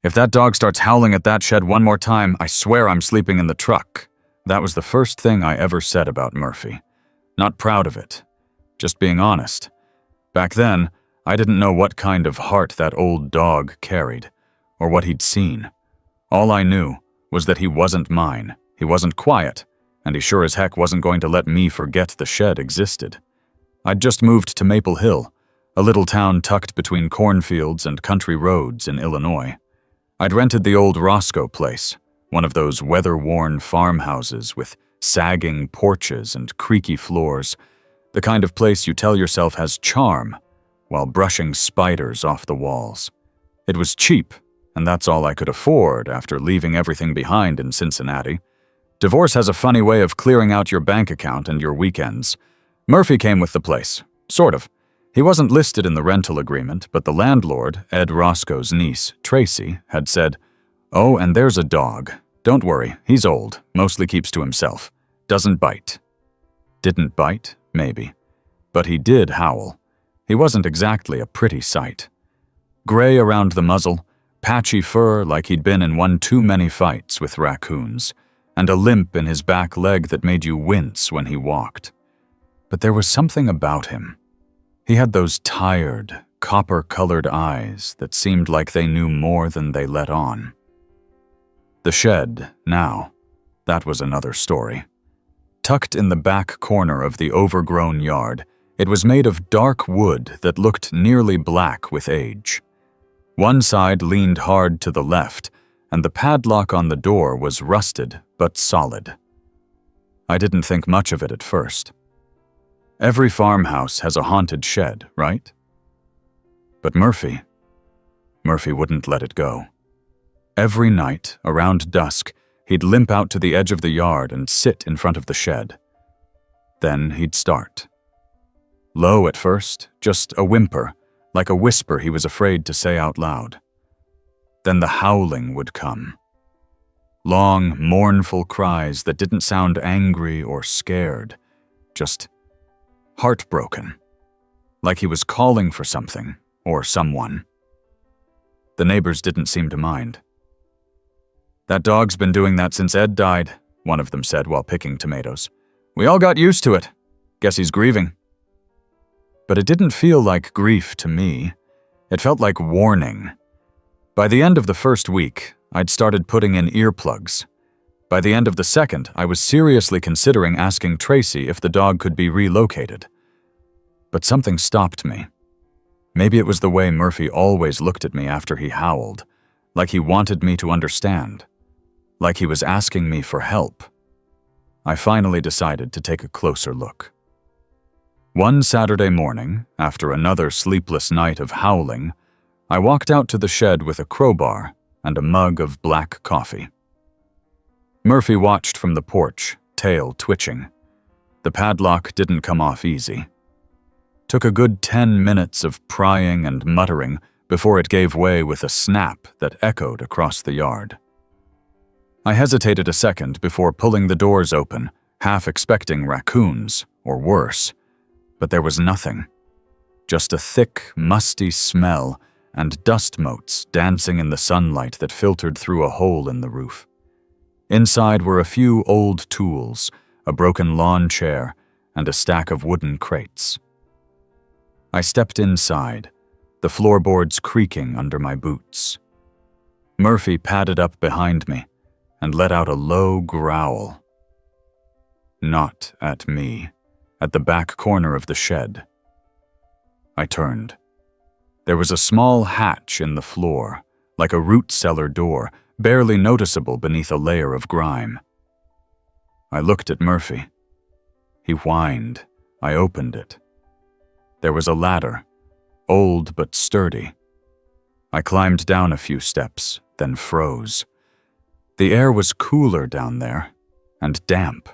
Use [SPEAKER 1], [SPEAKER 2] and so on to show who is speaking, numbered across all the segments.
[SPEAKER 1] If that dog starts howling at that shed one more time, I swear I'm sleeping in the truck. That was the first thing I ever said about Murphy. Not proud of it. Just being honest. Back then, I didn't know what kind of heart that old dog carried, or what he'd seen. All I knew was that he wasn't mine, he wasn't quiet, and he sure as heck wasn't going to let me forget the shed existed. I'd just moved to Maple Hill, a little town tucked between cornfields and country roads in Illinois. I'd rented the old Roscoe place, one of those weather-worn farmhouses with sagging porches and creaky floors, the kind of place you tell yourself has charm while brushing spiders off the walls. It was cheap, and that's all I could afford after leaving everything behind in Cincinnati. Divorce has a funny way of clearing out your bank account and your weekends. Murphy came with the place, sort of. He wasn't listed in the rental agreement, but the landlord, Ed Roscoe's niece, Tracy, had said, "Oh, and there's a dog. Don't worry, he's old, mostly keeps to himself. Doesn't bite." Didn't bite? Maybe. But he did howl. He wasn't exactly a pretty sight. Gray around the muzzle, patchy fur like he'd been in one too many fights with raccoons, and a limp in his back leg that made you wince when he walked. But there was something about him. He had those tired, copper-colored eyes that seemed like they knew more than they let on. The shed, now, that was another story. Tucked in the back corner of the overgrown yard, it was made of dark wood that looked nearly black with age. One side leaned hard to the left, and the padlock on the door was rusted but solid. I didn't think much of it at first. Every farmhouse has a haunted shed, right? But Murphy wouldn't let it go. Every night, around dusk, he'd limp out to the edge of the yard and sit in front of the shed. Then he'd start. Low at first, just a whimper, like a whisper he was afraid to say out loud. Then the howling would come. Long, mournful cries that didn't sound angry or scared, just heartbroken, like he was calling for something or someone. The neighbors didn't seem to mind. "That dog's been doing that since Ed died," one of them said while picking tomatoes. "We all got used to it. Guess he's grieving." But it didn't feel like grief to me. It felt like warning. By the end of the first week, I'd started putting in earplugs. By the end of the second, I was seriously considering asking Tracy if the dog could be relocated. But something stopped me. Maybe it was the way Murphy always looked at me after he howled, like he wanted me to understand, like he was asking me for help. I finally decided to take a closer look. One Saturday morning, after another sleepless night of howling, I walked out to the shed with a crowbar and a mug of black coffee. Murphy watched from the porch, tail twitching. The padlock didn't come off easy. Took a good 10 minutes of prying and muttering before it gave way with a snap that echoed across the yard. I hesitated a second before pulling the doors open, half expecting raccoons, or worse. But there was nothing. Just a thick, musty smell and dust motes dancing in the sunlight that filtered through a hole in the roof. Inside were a few old tools, a broken lawn chair, and a stack of wooden crates. I stepped inside, the floorboards creaking under my boots. Murphy padded up behind me and let out a low growl. Not at me, at the back corner of the shed. I turned. There was a small hatch in the floor, like a root cellar door, barely noticeable beneath a layer of grime. I looked at Murphy. He whined. I opened it. There was a ladder, old but sturdy. I climbed down a few steps, then froze. The air was cooler down there, and damp.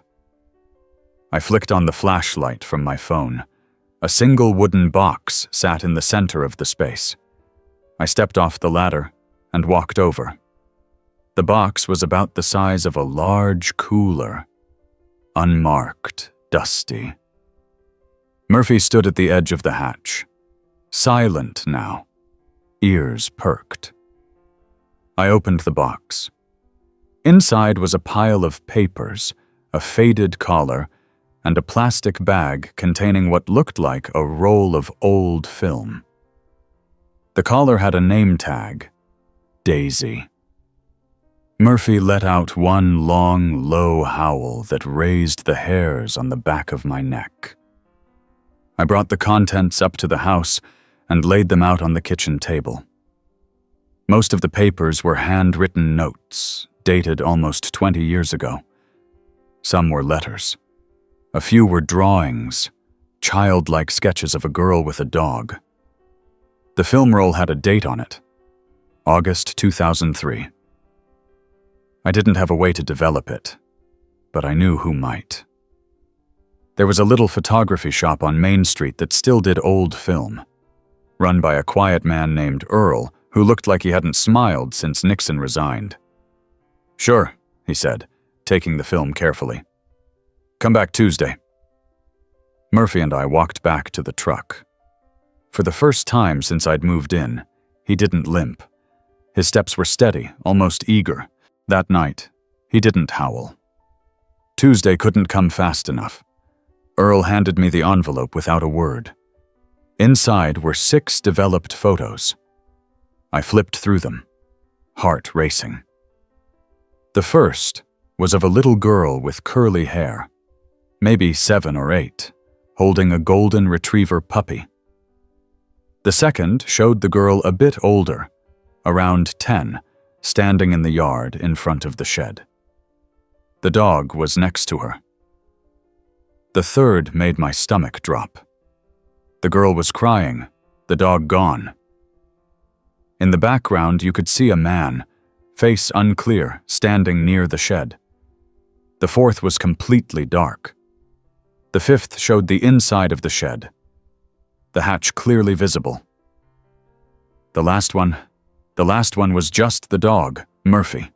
[SPEAKER 1] I flicked on the flashlight from my phone. A single wooden box sat in the center of the space. I stepped off the ladder and walked over. The box was about the size of a large cooler, unmarked, dusty. Murphy stood at the edge of the hatch, silent now, ears perked. I opened the box. Inside was a pile of papers, a faded collar, and a plastic bag containing what looked like a roll of old film. The collar had a name tag, Daisy. Murphy let out one long, low howl that raised the hairs on the back of my neck. I brought the contents up to the house and laid them out on the kitchen table. Most of the papers were handwritten notes, dated almost 20 years ago. Some were letters. A few were drawings, childlike sketches of a girl with a dog. The film roll had a date on it, August 2003. I didn't have a way to develop it, but I knew who might. There was a little photography shop on Main Street that still did old film, run by a quiet man named Earl who looked like he hadn't smiled since Nixon resigned. "Sure," he said, taking the film carefully. "Come back Tuesday." Murphy and I walked back to the truck. For the first time since I'd moved in, he didn't limp. His steps were steady, almost eager. That night, he didn't howl. Tuesday couldn't come fast enough. Earl handed me the envelope without a word. Inside were 6 developed photos. I flipped through them, heart racing. The first was of a little girl with curly hair, maybe 7 or 8, holding a golden retriever puppy. The second showed the girl a bit older, around 10, standing in the yard in front of the shed. The dog was next to her. The third made my stomach drop. The girl was crying, the dog gone. In the background, you could see a man, face unclear, standing near the shed. The fourth was completely dark. The fifth showed the inside of the shed, the hatch clearly visible. The last one was just the dog, Murphy,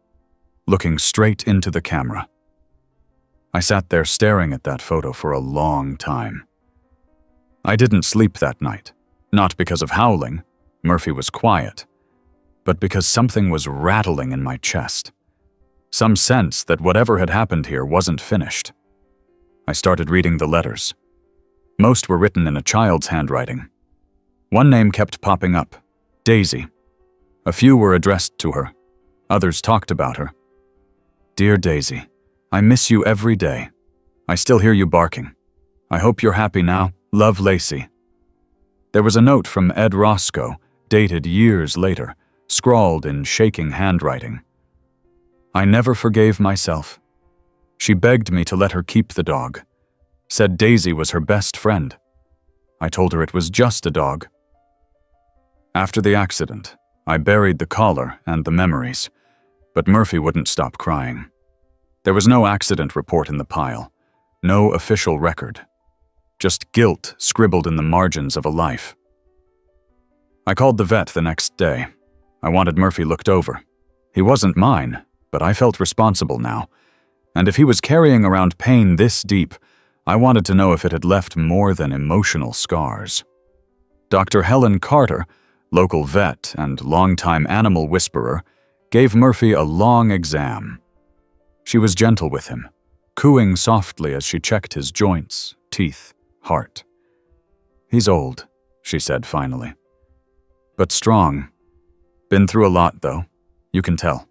[SPEAKER 1] looking straight into the camera. I sat there staring at that photo for a long time. I didn't sleep that night, not because of howling, Murphy was quiet, but because something was rattling in my chest. Some sense that whatever had happened here wasn't finished. I started reading the letters. Most were written in a child's handwriting. One name kept popping up, Daisy. A few were addressed to her. Others talked about her. "Dear Daisy, I miss you every day. I still hear you barking. I hope you're happy now. Love, Lacy." There was a note from Ed Roscoe, dated years later, scrawled in shaking handwriting. "I never forgave myself. She begged me to let her keep the dog. Said Daisy was her best friend. I told her it was just a dog." After the accident, I buried the collar and the memories, but Murphy wouldn't stop crying. There was no accident report in the pile, no official record, just guilt scribbled in the margins of a life. I called the vet the next day. I wanted Murphy looked over. He wasn't mine, but I felt responsible now, and if he was carrying around pain this deep, I wanted to know if it had left more than emotional scars. Dr. Helen Carter, local vet and longtime animal whisperer, gave Murphy a long exam. She was gentle with him, cooing softly as she checked his joints, teeth, heart. "He's old," she said finally. "But strong. Been through a lot, though. You can tell."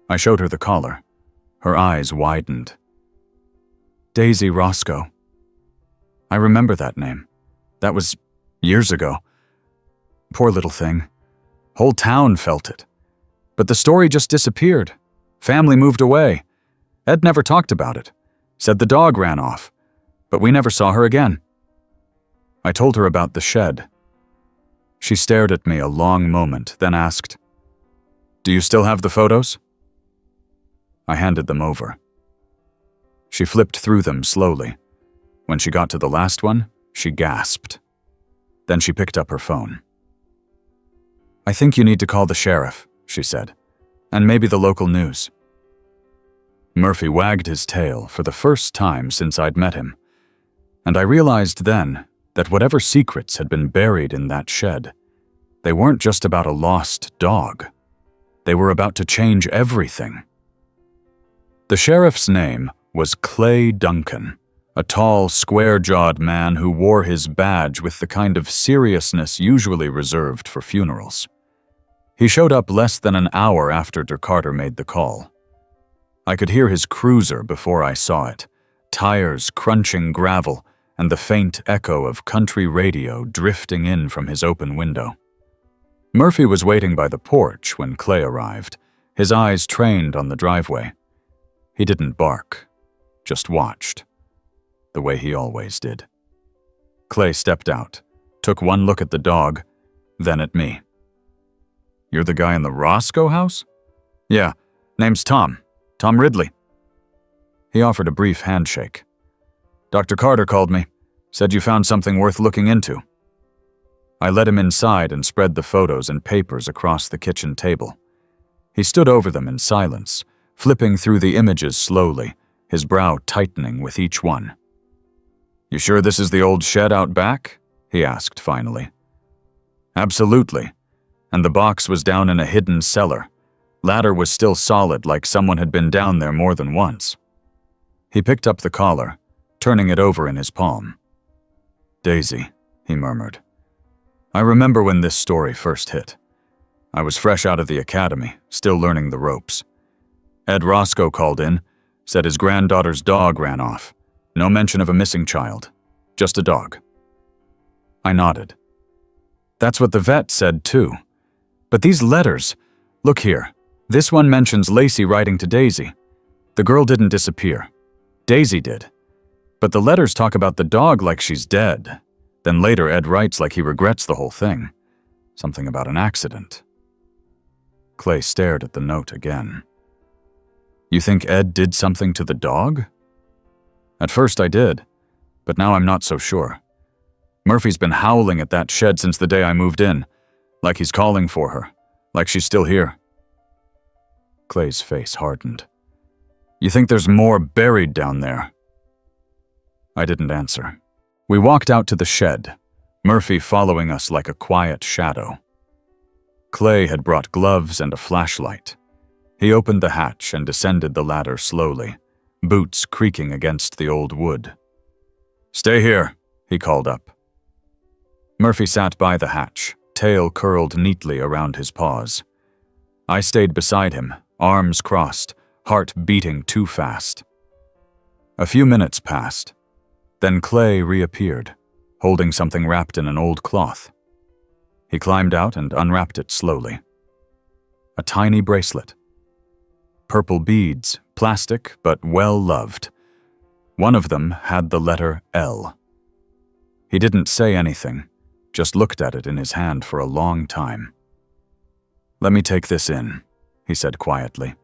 [SPEAKER 1] I showed her the collar. Her eyes widened. Daisy Roscoe. I remember that name. That was years ago. Poor little thing. Whole town felt it. But the story just disappeared. Family moved away. Ed never talked about it. Said the dog ran off. But we never saw her again. I told her about the shed. She stared at me a long moment, then asked, "Do you still have the photos?" I handed them over. She flipped through them slowly. When she got to the last one, she gasped. Then she picked up her phone. "I think you need to call the sheriff," she said, "and maybe the local news." Murphy wagged his tail for the first time since I'd met him, and I realized then that whatever secrets had been buried in that shed, they weren't just about a lost dog. They were about to change everything. The sheriff's name was Clay Duncan, a tall, square-jawed man who wore his badge with the kind of seriousness usually reserved for funerals. He showed up less than an hour after Carter made the call. I could hear his cruiser before I saw it, tires crunching gravel and the faint echo of country radio drifting in from his open window. Murphy was waiting by the porch when Clay arrived, his eyes trained on the driveway. He didn't bark, just watched, the way he always did. Clay stepped out, took one look at the dog, then at me. "You're the guy in the Roscoe house?" "Yeah, name's Tom Ridley." He offered a brief handshake. "Dr. Carter called me, said you found something worth looking into." I led him inside and spread the photos and papers across the kitchen table. He stood over them in silence, flipping through the images slowly, his brow tightening with each one. "You sure this is the old shed out back?" he asked finally. "Absolutely. And the box was down in a hidden cellar. Ladder was still solid, like someone had been down there more than once." He picked up the collar, turning it over in his palm. "Daisy," he murmured. "I remember when this story first hit. I was fresh out of the academy, still learning the ropes. Ed Roscoe called in, said his granddaughter's dog ran off. No mention of a missing child, just a dog." I nodded. "That's what the vet said too. But these letters, look here. This one mentions Lacy writing to Daisy. The girl didn't disappear. Daisy did. But the letters talk about the dog like she's dead. Then later Ed writes like he regrets the whole thing. Something about an accident." Clay stared at the note again. "You think Ed did something to the dog?" "At first I did, but now I'm not so sure. Murphy's been howling at that shed since the day I moved in, like he's calling for her, like she's still here." Clay's face hardened. "You think there's more buried down there?" I didn't answer. We walked out to the shed, Murphy following us like a quiet shadow. Clay had brought gloves and a flashlight. He opened the hatch and descended the ladder slowly, boots creaking against the old wood. "Stay here," he called up. Murphy sat by the hatch, tail curled neatly around his paws. I stayed beside him, arms crossed, heart beating too fast. A few minutes passed. Then Clay reappeared, holding something wrapped in an old cloth. He climbed out and unwrapped it slowly. A tiny bracelet. Purple beads, plastic but well-loved. One of them had the letter L. He didn't say anything, just looked at it in his hand for a long time. "Let me take this in," he said quietly.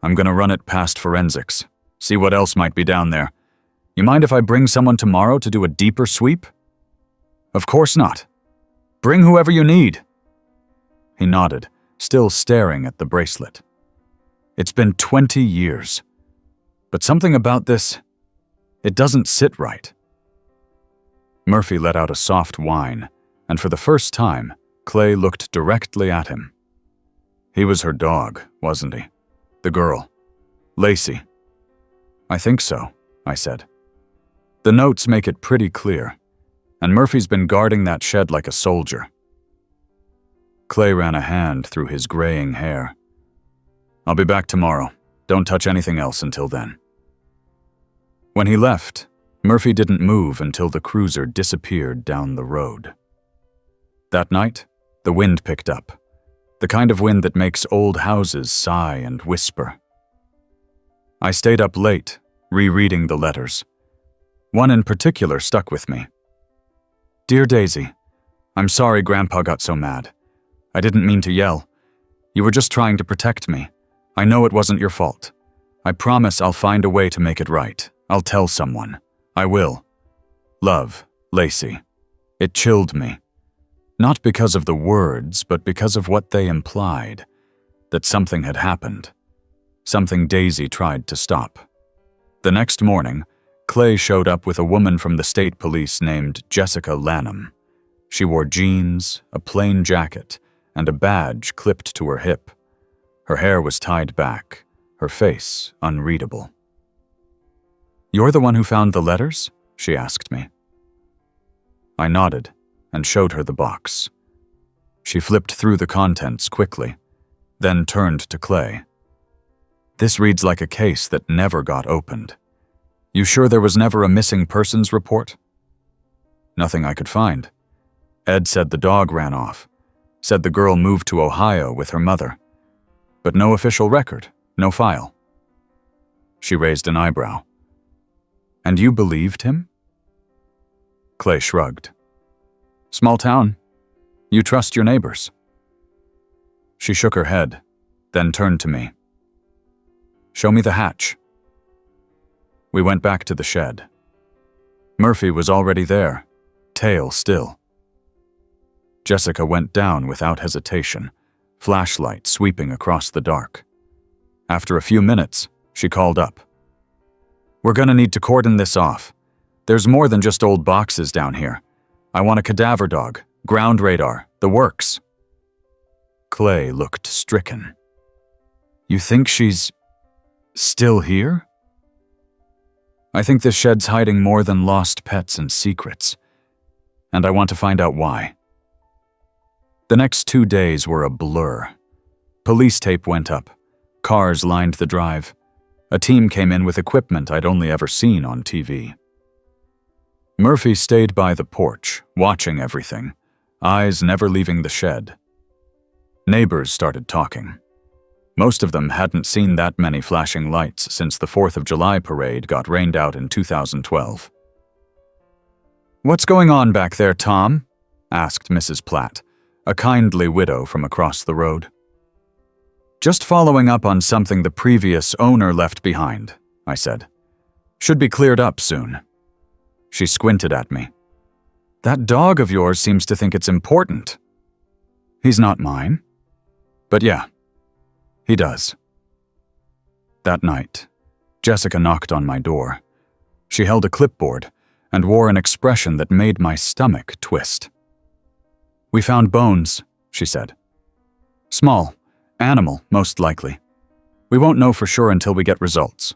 [SPEAKER 1] "I'm gonna run it past forensics, see what else might be down there. You mind if I bring someone tomorrow to do a deeper sweep?" "Of course not. Bring whoever you need." He nodded, still staring at the bracelet. "It's been 20 years. But something about this, it doesn't sit right." Murphy let out a soft whine, and for the first time, Clay looked directly at him. He was her dog, wasn't he? The girl. Lacy. "I think so," I said. "The notes make it pretty clear, and Murphy's been guarding that shed like a soldier." Clay ran a hand through his graying hair. "I'll be back tomorrow. Don't touch anything else until then." When he left, Murphy didn't move until the cruiser disappeared down the road. That night, the wind picked up, the kind of wind that makes old houses sigh and whisper. I stayed up late, rereading the letters. One in particular stuck with me. "Dear Daisy, I'm sorry Grandpa got so mad. I didn't mean to yell. You were just trying to protect me. I know it wasn't your fault. I promise I'll find a way to make it right. I'll tell someone. I will. Love, Lacy." It chilled me. Not because of the words, but because of what they implied. That something had happened. Something Daisy tried to stop. The next morning, Clay showed up with a woman from the state police named Jessica Lanham. She wore jeans, a plain jacket, and a badge clipped to her hip. Her hair was tied back, her face unreadable. "You're the one who found the letters?" she asked me. I nodded and showed her the box. She flipped through the contents quickly, then turned to Clay. "This reads like a case that never got opened. You sure there was never a missing persons report?" "Nothing I could find. Ed said the dog ran off, said the girl moved to Ohio with her mother. But no official record, no file." She raised an eyebrow. "And you believed him?" Clay shrugged. "Small town. You trust your neighbors." She shook her head, then turned to me. "Show me the hatch." We went back to the shed. Murphy was already there, tail still. Jessica went down without hesitation, flashlight sweeping across the dark. After a few minutes, she called up. "We're gonna need to cordon this off. There's more than just old boxes down here. I want a cadaver dog, ground radar, the works." Clay looked stricken. "You think she's still here?" "I think this shed's hiding more than lost pets and secrets, and I want to find out why." The next 2 days were a blur. Police tape went up. Cars lined the drive. A team came in with equipment I'd only ever seen on TV. Murphy stayed by the porch, watching everything, eyes never leaving the shed. Neighbors started talking. Most of them hadn't seen that many flashing lights since the 4th of July parade got rained out in 2012. "What's going on back there, Tom?" asked Mrs. Platt, a kindly widow from across the road. "Just following up on something the previous owner left behind," I said. "Should be cleared up soon." She squinted at me. "That dog of yours seems to think it's important." "He's not mine." "But yeah, he does." That night, Jessica knocked on my door. She held a clipboard and wore an expression that made my stomach twist. "We found bones," she said. "Small. Animal, most likely. We won't know for sure until we get results."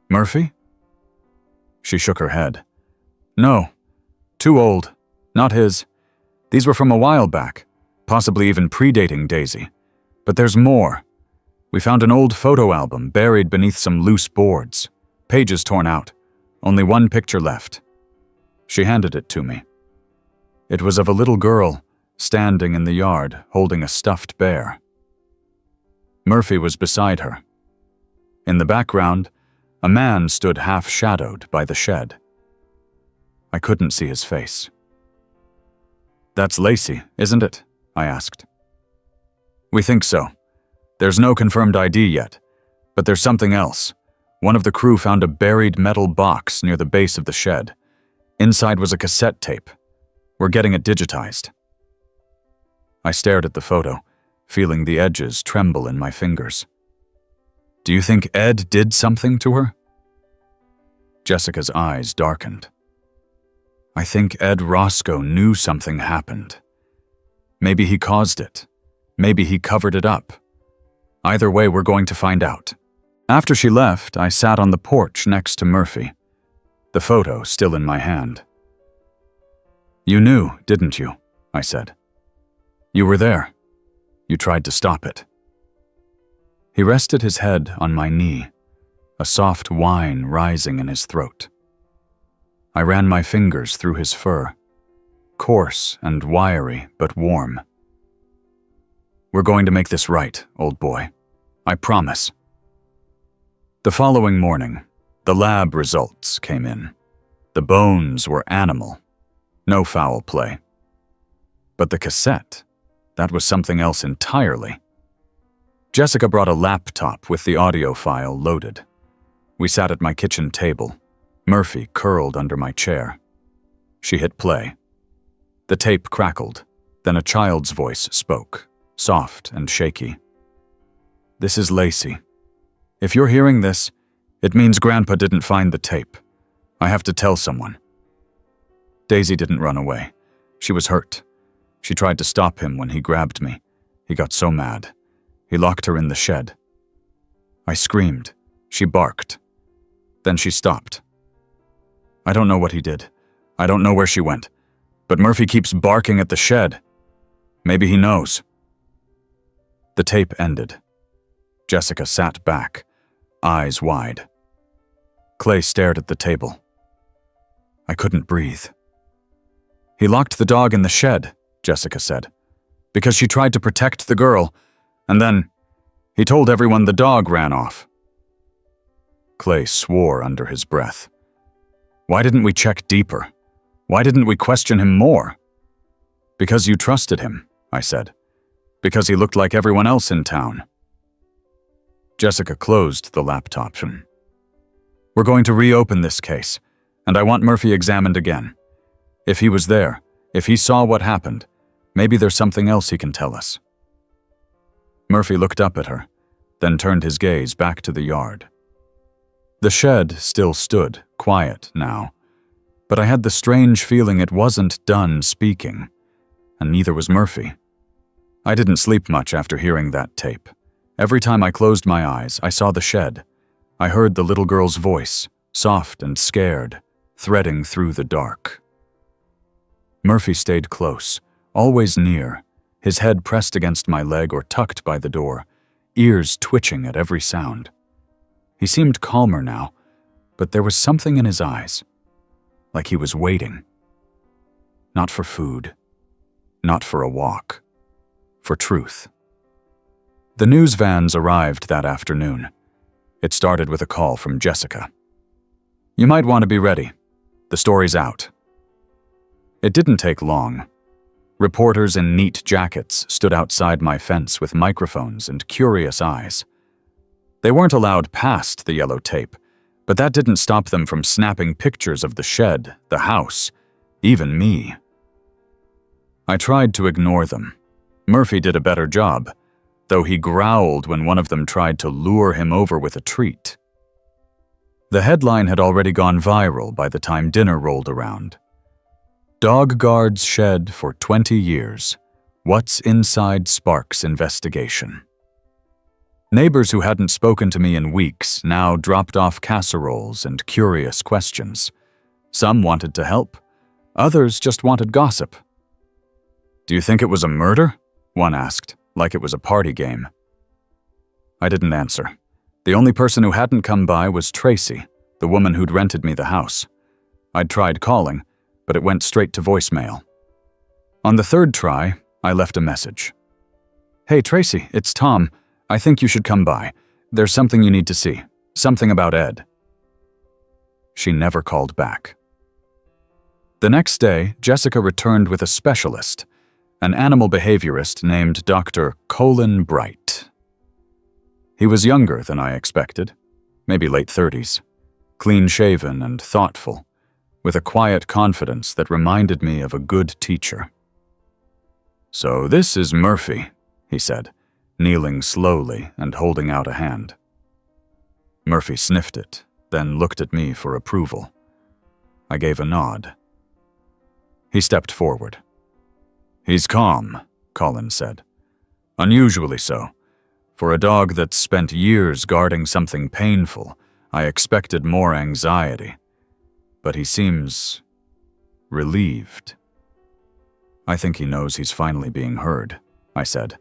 [SPEAKER 1] "Murphy?" She shook her head. "No. Too old. Not his. These were from a while back, possibly even predating Daisy. But there's more. We found an old photo album buried beneath some loose boards. Pages torn out. Only one picture left." She handed it to me. It was of a little girl, standing in the yard, holding a stuffed bear. Murphy was beside her. In the background, a man stood half-shadowed by the shed. I couldn't see his face. "That's Lacy, isn't it?" I asked. "We think so. There's no confirmed ID yet, but there's something else. One of the crew found a buried metal box near the base of the shed. Inside was a cassette tape. We're getting it digitized." I stared at the photo, feeling the edges tremble in my fingers. "Do you think Ed did something to her?" Jessica's eyes darkened. "I think Ed Roscoe knew something happened. Maybe he caused it. Maybe he covered it up. Either way, we're going to find out." After she left, I sat on the porch next to Murphy, the photo still in my hand. "You knew, didn't you?" I said. "You were there. You tried to stop it." He rested his head on my knee, a soft whine rising in his throat. I ran my fingers through his fur, coarse and wiry but warm. "We're going to make this right, old boy. I promise." The following morning, the lab results came in. The bones were animal. No foul play. But the cassette, that was something else entirely. Jessica brought a laptop with the audio file loaded. We sat at my kitchen table, Murphy curled under my chair. She hit play. The tape crackled, then a child's voice spoke, soft and shaky. "This is Lacy. If you're hearing this, it means Grandpa didn't find the tape. I have to tell someone." Daisy didn't run away. She was hurt. She tried to stop him when he grabbed me. He got so mad. He locked her in the shed. I screamed. She barked. Then she stopped. I don't know what he did. I don't know where she went. But Murphy keeps barking at the shed. Maybe he knows. The tape ended. Jessica sat back, eyes wide. Clay stared at the table. I couldn't breathe. He locked the dog in the shed, Jessica said, because she tried to protect the girl, and then he told everyone the dog ran off. Clay swore under his breath. Why didn't we check deeper? Why didn't we question him more? Because you trusted him, I said. Because he looked like everyone else in town. Jessica closed the laptop. We're going to reopen this case, and I want Murphy examined again. If he was there, if he saw what happened, maybe there's something else he can tell us. Murphy looked up at her, then turned his gaze back to the yard. The shed still stood, quiet now, but I had the strange feeling it wasn't done speaking, and neither was Murphy. I didn't sleep much after hearing that tape. Every time I closed my eyes, I saw the shed. I heard the little girl's voice, soft and scared, threading through the dark. Murphy stayed close, always near, his head pressed against my leg or tucked by the door, ears twitching at every sound. He seemed calmer now, but there was something in his eyes, like he was waiting. Not for food, not for a walk, for truth. The news vans arrived that afternoon. It started with a call from Jessica. You might want to be ready. The story's out. It didn't take long. Reporters in neat jackets stood outside my fence with microphones and curious eyes. They weren't allowed past the yellow tape, but that didn't stop them from snapping pictures of the shed, the house, even me. I tried to ignore them. Murphy did a better job, though he growled when one of them tried to lure him over with a treat. The headline had already gone viral by the time dinner rolled around. Dog guards shed for 20 years. What's inside Sparks' investigation? Neighbors who hadn't spoken to me in weeks now dropped off casseroles and curious questions. Some wanted to help. Others just wanted gossip. Do you think it was a murder? One asked, like it was a party game. I didn't answer. The only person who hadn't come by was Tracy, the woman who'd rented me the house. I'd tried calling, but it went straight to voicemail. On the third try, I left a message. Hey Tracy, it's Tom. I think you should come by. There's something you need to see. Something about Ed. She never called back. The next day, Jessica returned with a specialist, an animal behaviorist named Dr. Colin Bright. He was younger than I expected, maybe late 30s, clean-shaven and thoughtful, with a quiet confidence that reminded me of a good teacher. So this is Murphy, he said, kneeling slowly and holding out a hand. Murphy sniffed it, then looked at me for approval. I gave a nod. He stepped forward. He's calm, Colin said. Unusually so. For a dog that's spent years guarding something painful, I expected more anxiety. But he seems relieved. I think he knows he's finally being heard, I said.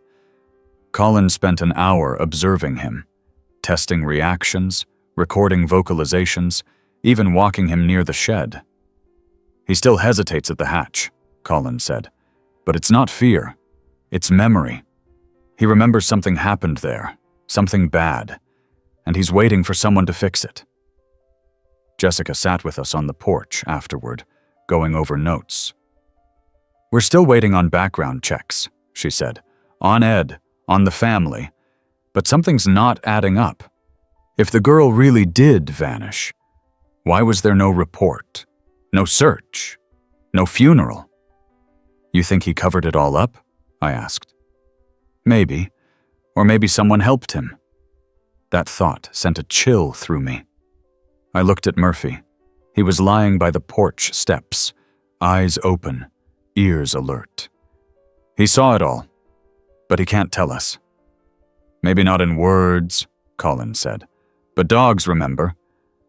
[SPEAKER 1] Colin spent an hour observing him, testing reactions, recording vocalizations, even walking him near the shed. He still hesitates at the hatch, Colin said, but it's not fear, it's memory. He remembers something happened there, something bad, and he's waiting for someone to fix it. Jessica sat with us on the porch afterward, going over notes. We're still waiting on background checks, she said, on Ed, on the family, but something's not adding up. If the girl really did vanish, why was there no report, no search, no funeral? You think he covered it all up? I asked. Maybe, or maybe someone helped him. That thought sent a chill through me. I looked at Murphy. He was lying by the porch steps, eyes open, ears alert. He saw it all, but he can't tell us. Maybe not in words, Colin said. But dogs remember.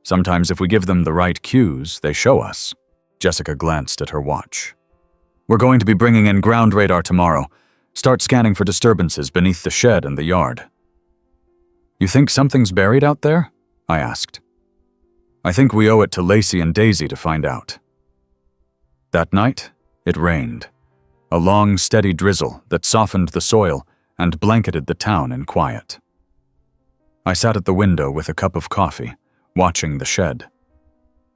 [SPEAKER 1] Sometimes if we give them the right cues, they show us. Jessica glanced at her watch. We're going to be bringing in ground radar tomorrow. Start scanning for disturbances beneath the shed and the yard. You think something's buried out there? I asked. I think we owe it to Lacy and Daisy to find out. That night, it rained. A long, steady drizzle that softened the soil and blanketed the town in quiet. I sat at the window with a cup of coffee, watching the shed.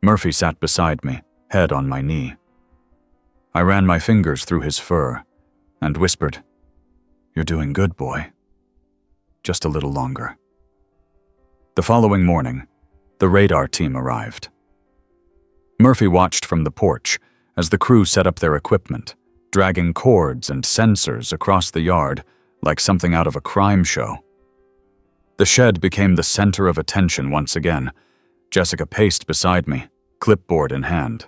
[SPEAKER 1] Murphy sat beside me, head on my knee. I ran my fingers through his fur and whispered, "You're doing good, boy. Just a little longer." The following morning, the radar team arrived. Murphy watched from the porch as the crew set up their equipment, dragging cords and sensors across the yard like something out of a crime show. The shed became the center of attention once again. Jessica paced beside me, clipboard in hand.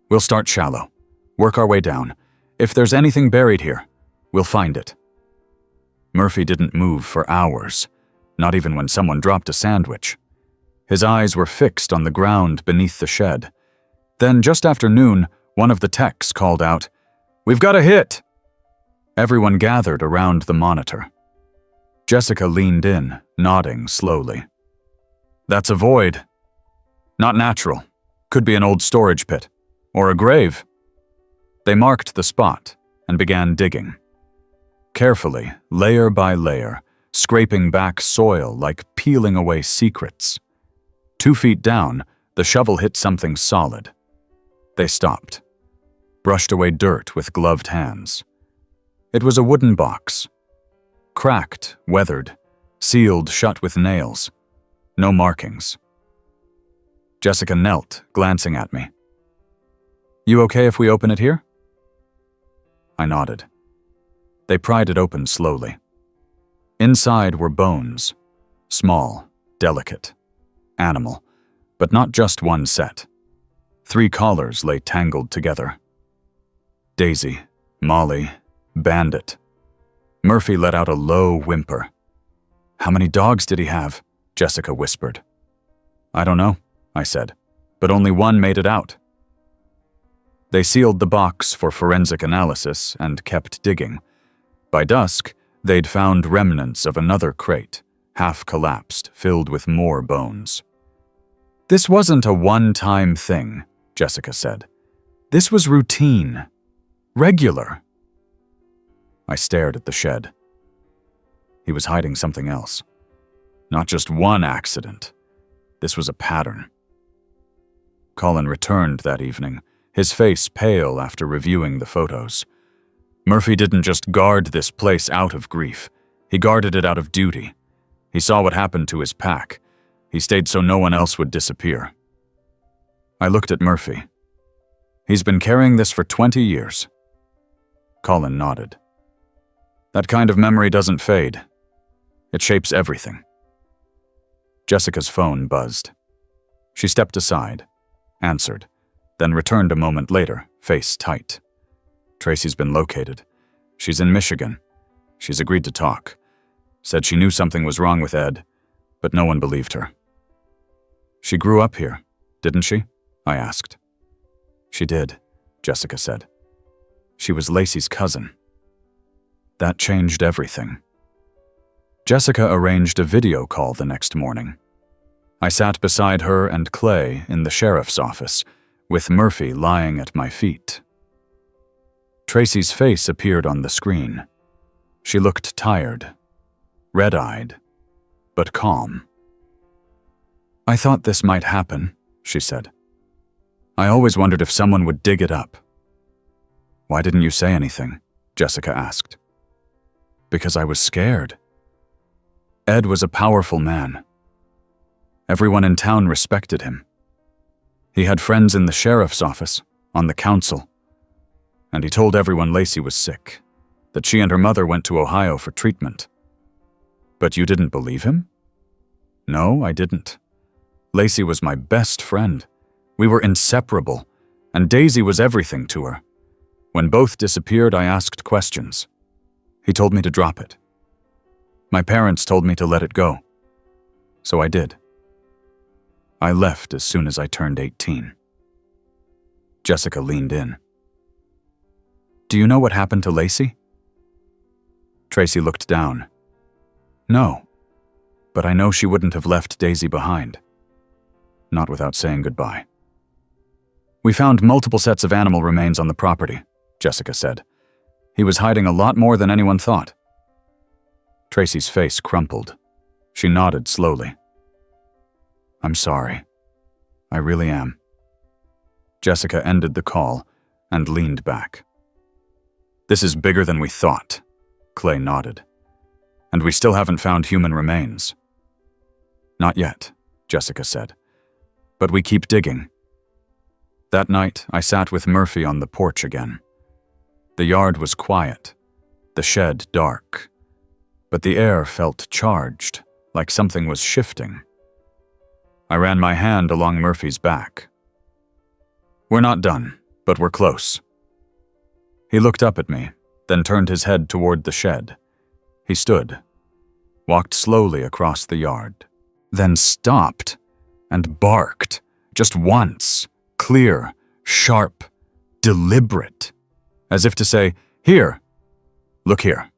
[SPEAKER 1] We'll start shallow, work our way down. If there's anything buried here, we'll find it. Murphy didn't move for hours, not even when someone dropped a sandwich. His eyes were fixed on the ground beneath the shed. Then, just after noon, one of the techs called out, "We've got a hit!" Everyone gathered around the monitor. Jessica leaned in, nodding slowly. "That's a void. Not natural. Could be an old storage pit. Or a grave." They marked the spot and began digging. Carefully, layer by layer, scraping back soil like peeling away secrets. 2 feet down, the shovel hit something solid. They stopped, brushed away dirt with gloved hands. It was a wooden box. Cracked, weathered, sealed shut with nails. No markings. Jessica knelt, glancing at me. "You okay if we open it here?" I nodded. They pried it open slowly. Inside were bones. Small, delicate. Animal, but not just one set. 3 collars lay tangled together. Daisy, Molly, Bandit. Murphy let out a low whimper. "How many dogs did he have?" Jessica whispered. "I don't know," I said, "but only one made it out." They sealed the box for forensic analysis and kept digging. By dusk, they'd found remnants of another crate, half collapsed, filled with more bones. "This wasn't a one-time thing," Jessica said. "This was routine. Regular." I stared at the shed. He was hiding something else. Not just one accident. This was a pattern. Colin returned that evening, his face pale after reviewing the photos. Murphy didn't just guard this place out of grief. He guarded it out of duty. He saw what happened to his pack. He stayed so no one else would disappear. I looked at Murphy. "He's been carrying this for 20 years. Colin nodded. "That kind of memory doesn't fade. It shapes everything." Jessica's phone buzzed. She stepped aside, answered, then returned a moment later, face tight. "Tracy's been located. She's in Michigan. She's agreed to talk. Said she knew something was wrong with Ed, but no one believed her." "She grew up here, didn't she?" I asked. "She did," Jessica said. "She was Lacy's cousin." That changed everything. Jessica arranged a video call the next morning. I sat beside her and Clay in the sheriff's office, with Murphy lying at my feet. Tracy's face appeared on the screen. She looked tired, red-eyed, but calm. "I thought this might happen," she said. "I always wondered if someone would dig it up." "Why didn't you say anything?" Jessica asked. "Because I was scared. Ed was a powerful man. Everyone in town respected him. He had friends in the sheriff's office, on the council, and he told everyone Lacy was sick, that she and her mother went to Ohio for treatment." "But you didn't believe him?" "No, I didn't. Lacy was my best friend. We were inseparable, and Daisy was everything to her. When both disappeared, I asked questions. He told me to drop it." My parents told me to let it go. So I did. I left as soon as I turned 18. Jessica leaned in. Do you know what happened to Lacy? Tracy looked down. No, but I know she wouldn't have left Daisy behind. Not without saying goodbye. We found multiple sets of animal remains on the property, Jessica said. He was hiding a lot more than anyone thought. Tracy's face crumpled. She nodded slowly. I'm sorry. I really am. Jessica ended the call and leaned back. This is bigger than we thought, Clay nodded. And we still haven't found human remains. Not yet, Jessica said. But we keep digging. That night, I sat with Murphy on the porch again. The yard was quiet, the shed dark, but the air felt charged, like something was shifting. I ran my hand along Murphy's back. We're not done, but we're close. He looked up at me, then turned his head toward the shed. He stood, walked slowly across the yard, then stopped and barked, just once, clear, sharp, deliberate, as if to say, "Here, look here."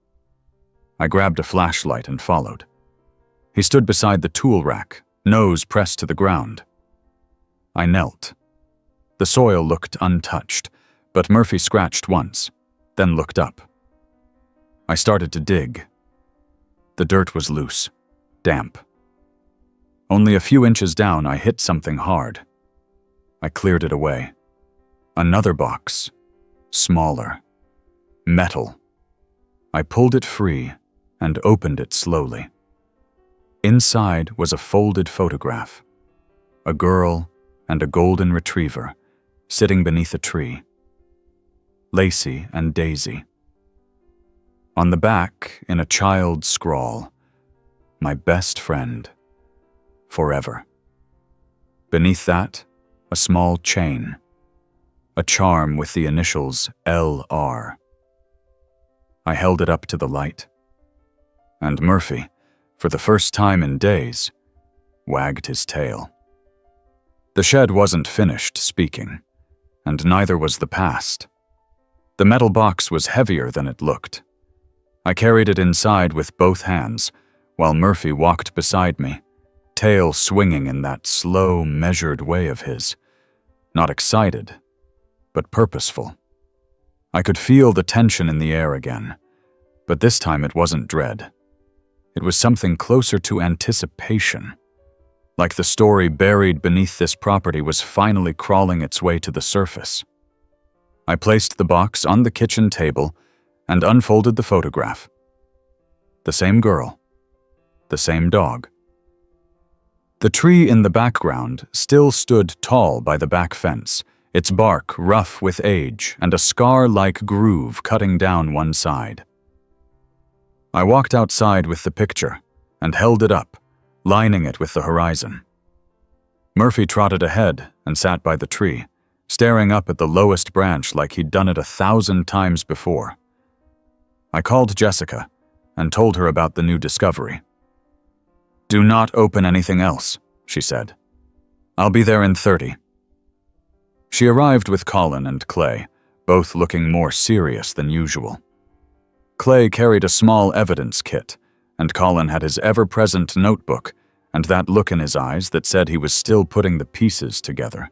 [SPEAKER 1] I grabbed a flashlight and followed. He stood beside the tool rack, nose pressed to the ground. I knelt. The soil looked untouched, but Murphy scratched once, then looked up. I started to dig. The dirt was loose, damp. Only a few inches down, I hit something hard. I cleared it away. Another box, smaller, metal. I pulled it free and opened it slowly. Inside was a folded photograph. A girl and a golden retriever sitting beneath a tree. Lacy and Daisy. On the back, in a child's scrawl, "My best friend, forever." Beneath that, a small chain, a charm with the initials LR. I held it up to the light, and Murphy, for the first time in days, wagged his tail. The shed wasn't finished speaking, and neither was the past. The metal box was heavier than it looked. I carried it inside with both hands, while Murphy walked beside me, tail swinging in that slow, measured way of his. Not excited, but purposeful. I could feel the tension in the air again, but this time it wasn't dread. It was something closer to anticipation, like the story buried beneath this property was finally crawling its way to the surface. I placed the box on the kitchen table and unfolded the photograph. The same girl, the same dog. The tree in the background still stood tall by the back fence, its bark rough with age and a scar-like groove cutting down one side. I walked outside with the picture and held it up, lining it with the horizon. Murphy trotted ahead and sat by the tree, staring up at the lowest branch like he'd done it 1,000 times before. I called Jessica and told her about the new discovery. "Do not open anything else," she said. "I'll be there in 30. She arrived with Colin and Clay, both looking more serious than usual. Clay carried a small evidence kit, and Colin had his ever-present notebook and that look in his eyes that said he was still putting the pieces together,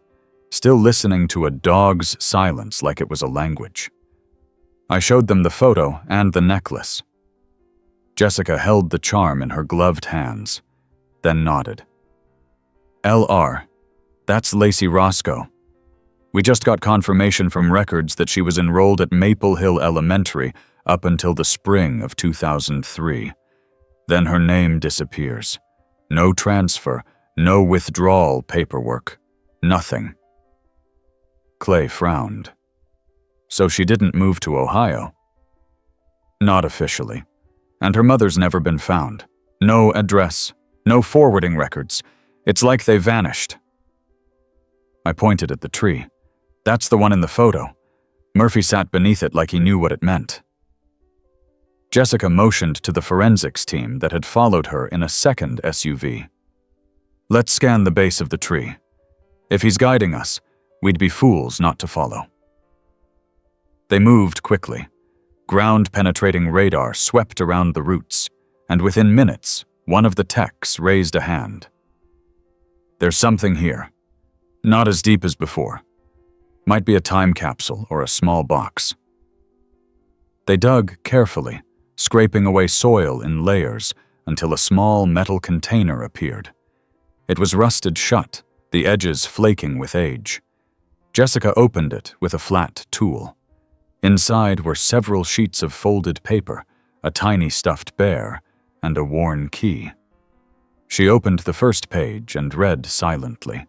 [SPEAKER 1] still listening to a dog's silence like it was a language. I showed them the photo and the necklace. Jessica held the charm in her gloved hands, then nodded. "LR, that's Lacy Roscoe. We just got confirmation from records that she was enrolled at Maple Hill Elementary up until the spring of 2003. Then her name disappears. No transfer, no withdrawal paperwork, nothing." Clay frowned. "So she didn't move to Ohio?" "Not officially. And her mother's never been found. No address, no forwarding records. It's like they vanished." I pointed at the tree. "That's the one in the photo." Murphy sat beneath it like he knew what it meant. Jessica motioned to the forensics team that had followed her in a second SUV. "Let's scan the base of the tree. If he's guiding us, we'd be fools not to follow." They moved quickly. Ground-penetrating radar swept around the roots, and within minutes, one of the techs raised a hand. "There's something here. Not as deep as before. Might be a time capsule or a small box." They dug carefully, scraping away soil in layers until a small metal container appeared. It was rusted shut, the edges flaking with age. Jessica opened it with a flat tool. Inside were several sheets of folded paper, a tiny stuffed bear, and a worn key. She opened the first page and read silently.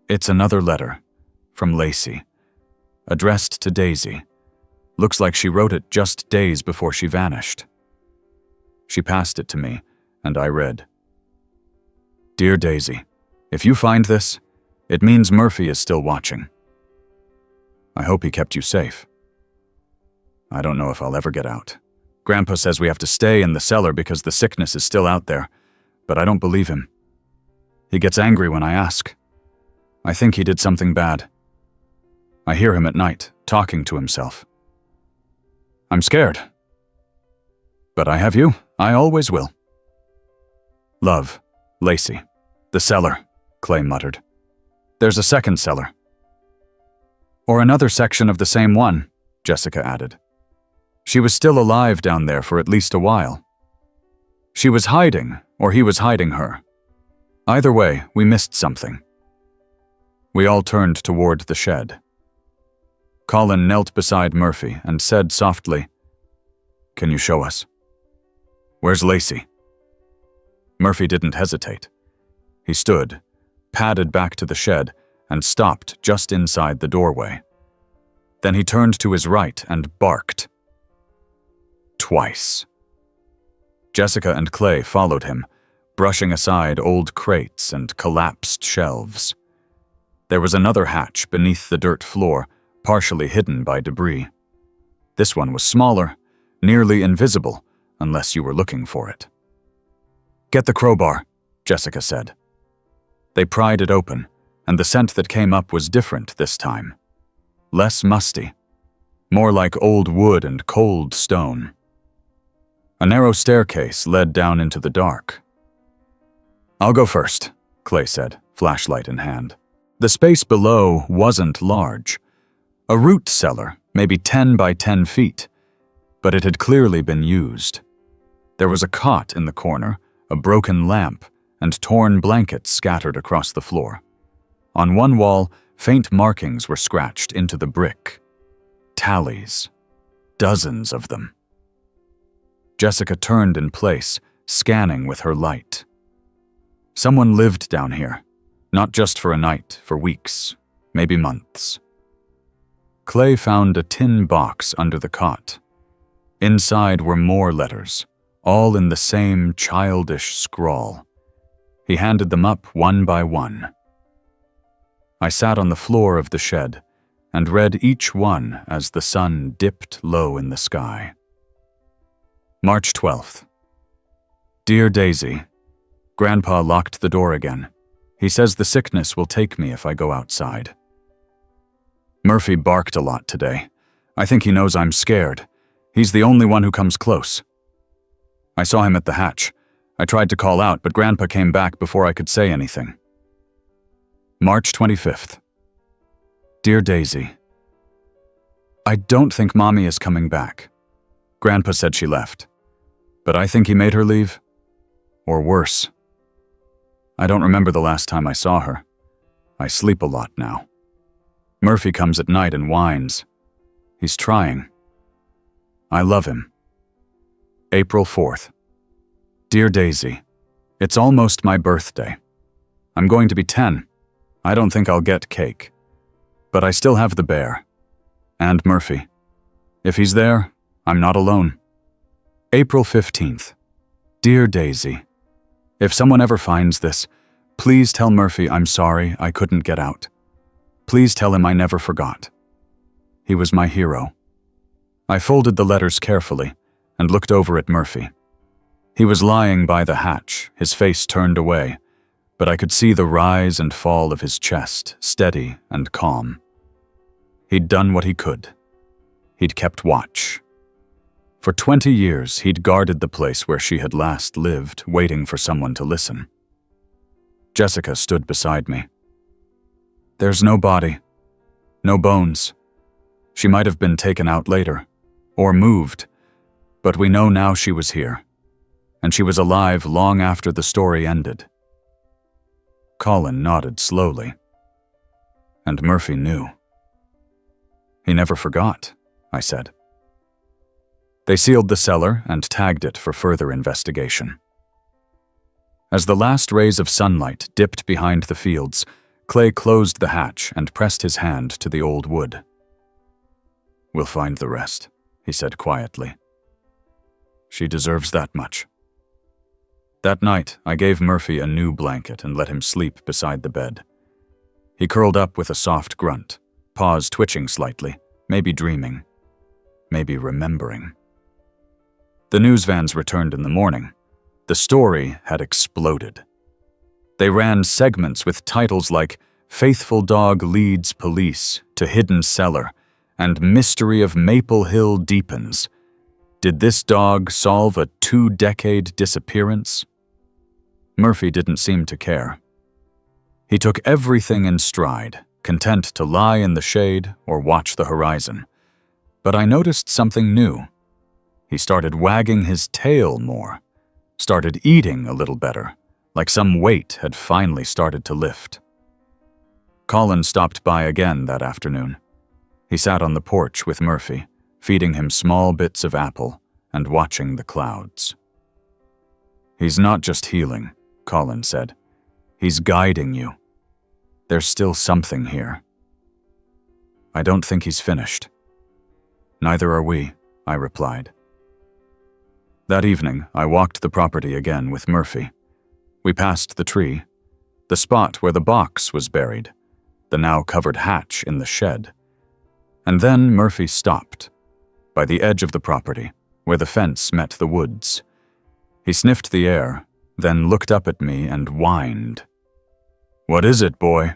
[SPEAKER 1] "It's another letter, from Lacy, addressed to Daisy. Looks like she wrote it just days before she vanished." She passed it to me, and I read, "Dear Daisy, if you find this, it means Murphy is still watching. I hope he kept you safe. I don't know if I'll ever get out. Grandpa says we have to stay in the cellar because the sickness is still out there, but I don't believe him. He gets angry when I ask. I think he did something bad. I hear him at night, talking to himself. I'm scared. But I have you. I always will. Love, Lacy. The cellar, Clay muttered. There's a second cellar. Or another section of the same one, Jessica added. She was still alive down there for at least a while. She was hiding, or he was hiding her. Either way, we missed something. We all turned toward the shed. Colin knelt beside Murphy and said softly, "Can you show us?" "Where's Lacy?" Murphy didn't hesitate. He stood, padded back to the shed, and stopped just inside the doorway. Then he turned to his right and barked. Twice. Jessica and Clay followed him, brushing aside old crates and collapsed shelves. There was another hatch beneath the dirt floor, partially hidden by debris. This one was smaller, nearly invisible, unless you were looking for it. "Get the crowbar," Jessica said. They pried it open, and the scent that came up was different this time. Less musty, more like old wood and cold stone. A narrow staircase led down into the dark. "I'll go first," Clay said, flashlight in hand. The space below wasn't large. A root cellar, maybe 10 by 10 feet, but it had clearly been used. There was a cot in the corner, a broken lamp, and torn blankets scattered across the floor. On one wall, faint markings were scratched into the brick. Tallies. Dozens of them. Jessica turned in place, scanning with her light. Someone lived down here, not just for a night, for weeks, maybe months. Clay found a tin box under the cot. Inside were more letters, all in the same childish scrawl. He handed them up one by one. I sat on the floor of the shed and read each one as the sun dipped low in the sky. March 12th. Dear Daisy, Grandpa locked the door again. He says the sickness will take me if I go outside. Murphy barked a lot today. I think he knows I'm scared. He's the only one who comes close. I saw him at the hatch. I tried to call out, but Grandpa came back before I could say anything. March 25th. Dear Daisy, I don't think Mommy is coming back. Grandpa said she left, but I think he made her leave. Or worse. I don't remember the last time I saw her. I sleep a lot now. Murphy comes at night and whines. He's trying. I love him. April 4th. Dear Daisy, it's almost my birthday. I'm going to be 10. I don't think I'll get cake. But I still have the bear. And Murphy. If he's there, I'm not alone. April 15th. Dear Daisy, if someone ever finds this, please tell Murphy I'm sorry I couldn't get out. Please tell him I never forgot. He was my hero. I folded the letters carefully and looked over at Murphy. He was lying by the hatch, his face turned away, but I could see the rise and fall of his chest, steady and calm. He'd done what he could. He'd kept watch. For 20 years, he'd guarded the place where she had last lived, waiting for someone to listen. Jessica stood beside me. There's no body, no bones. She might have been taken out later, or moved, but we know now she was here, and she was alive long after the story ended. Colin nodded slowly, and Murphy knew. He never forgot, I said. They sealed the cellar and tagged it for further investigation. As the last rays of sunlight dipped behind the fields, Clay closed the hatch and pressed his hand to the old wood. We'll find the rest, he said quietly. She deserves that much. That night, I gave Murphy a new blanket and let him sleep beside the bed. He curled up with a soft grunt, paws twitching slightly, maybe dreaming, maybe remembering. The news vans returned in the morning. The story had exploded. They ran segments with titles like Faithful Dog Leads Police to Hidden Cellar and Mystery of Maple Hill Deepens. Did this dog solve a 2-decade disappearance? Murphy didn't seem to care. He took everything in stride, content to lie in the shade or watch the horizon. But I noticed something new. He started wagging his tail more, started eating a little better, like some weight had finally started to lift. Colin stopped by again that afternoon. He sat on the porch with Murphy, feeding him small bits of apple and watching the clouds. He's not just healing, Colin said. He's guiding you. There's still something here. I don't think he's finished. Neither are we, I replied. That evening, I walked the property again with Murphy. We passed the tree, the spot where the box was buried, the now covered hatch in the shed. And then Murphy stopped, by the edge of the property, where the fence met the woods. He sniffed the air, then looked up at me and whined. "What is it, boy?"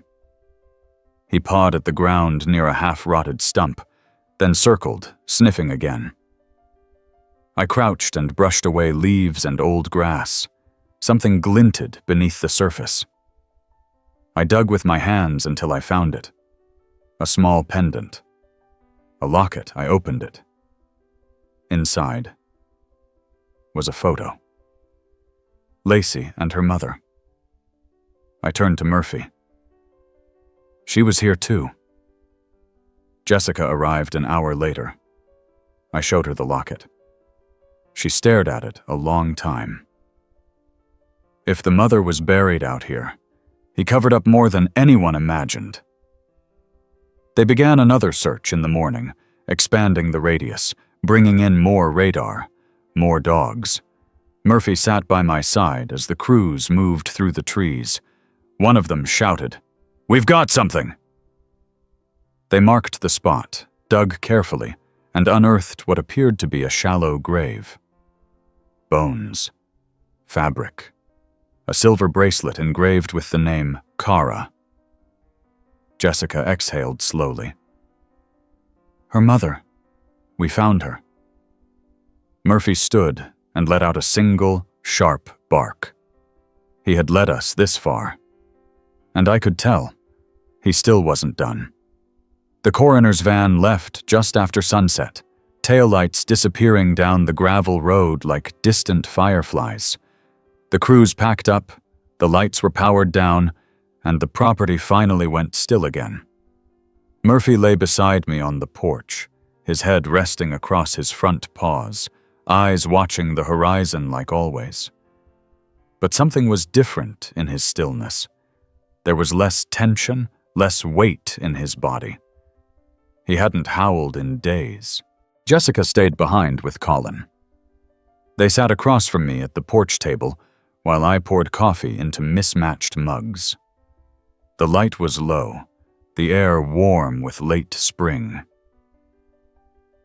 [SPEAKER 1] He pawed at the ground near a half-rotted stump, then circled, sniffing again. I crouched and brushed away leaves and old grass. Something glinted beneath the surface. I dug with my hands until I found it. A small pendant. A locket. I opened it. Inside was a photo. Lacy and her mother. I turned to Murphy. She was here too. Jessica arrived an hour later. I showed her the locket. She stared at it a long time. If the mother was buried out here, he covered up more than anyone imagined. They began another search in the morning, expanding the radius, bringing in more radar, more dogs. Murphy sat by my side as the crews moved through the trees. One of them shouted, "We've got something!" They marked the spot, dug carefully, and unearthed what appeared to be a shallow grave. Bones. Fabric. A silver bracelet engraved with the name Kara. Jessica exhaled slowly. Her mother. We found her. Murphy stood and let out a single, sharp bark. He had led us this far. And I could tell. He still wasn't done. The coroner's van left just after sunset, taillights disappearing down the gravel road like distant fireflies. The crews packed up, the lights were powered down, and the property finally went still again. Murphy lay beside me on the porch, his head resting across his front paws, eyes watching the horizon like always. But something was different in his stillness. There was less tension, less weight in his body. He hadn't howled in days. Jessica stayed behind with Colin. They sat across from me at the porch table while I poured coffee into mismatched mugs. The light was low, the air warm with late spring.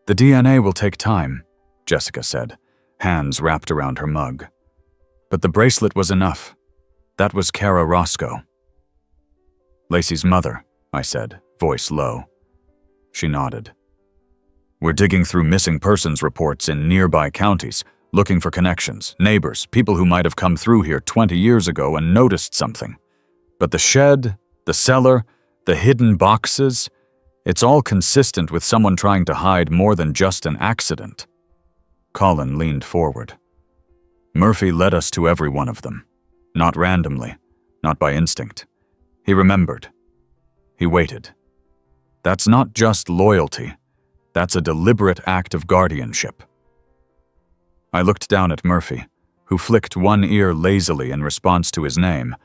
[SPEAKER 1] "The DNA will take time," Jessica said, hands wrapped around her mug. But the bracelet was enough. That was Kara Roscoe. "Lacy's mother," I said, voice low. She nodded. "We're digging through missing persons reports in nearby counties, looking for connections, neighbors, people who might have come through here 20 years ago and noticed something. But the shed, the cellar, the hidden boxes, it's all consistent with someone trying to hide more than just an accident." Colin leaned forward. "Murphy led us to every one of them. Not randomly, not by instinct. He remembered. He waited. That's not just loyalty. That's a deliberate act of guardianship." I looked down at Murphy, who flicked one ear lazily in response to his name,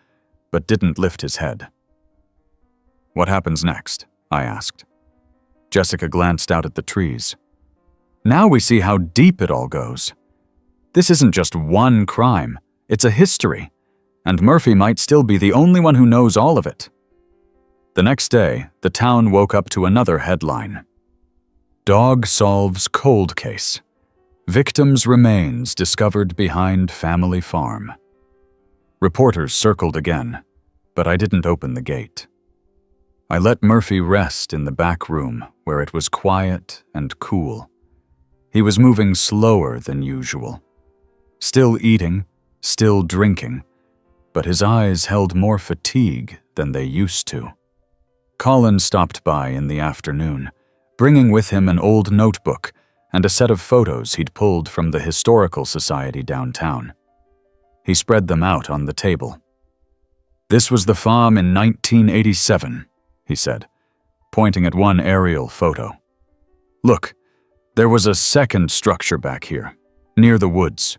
[SPEAKER 1] but didn't lift his head. "What happens next?" I asked. Jessica glanced out at the trees. "Now we see how deep it all goes. This isn't just one crime, it's a history, and Murphy might still be the only one who knows all of it." The next day, the town woke up to another headline. "Dog solves cold case. Victim's remains discovered behind family farm." Reporters circled again, but I didn't open the gate. I let Murphy rest in the back room where it was quiet and cool. He was moving slower than usual. Still eating, still drinking, but his eyes held more fatigue than they used to. Colin stopped by in the afternoon, bringing with him an old notebook and a set of photos he'd pulled from the Historical Society downtown. He spread them out on the table. "This was the farm in 1987, he said, pointing at one aerial photo. "Look, there was a second structure back here, near the woods.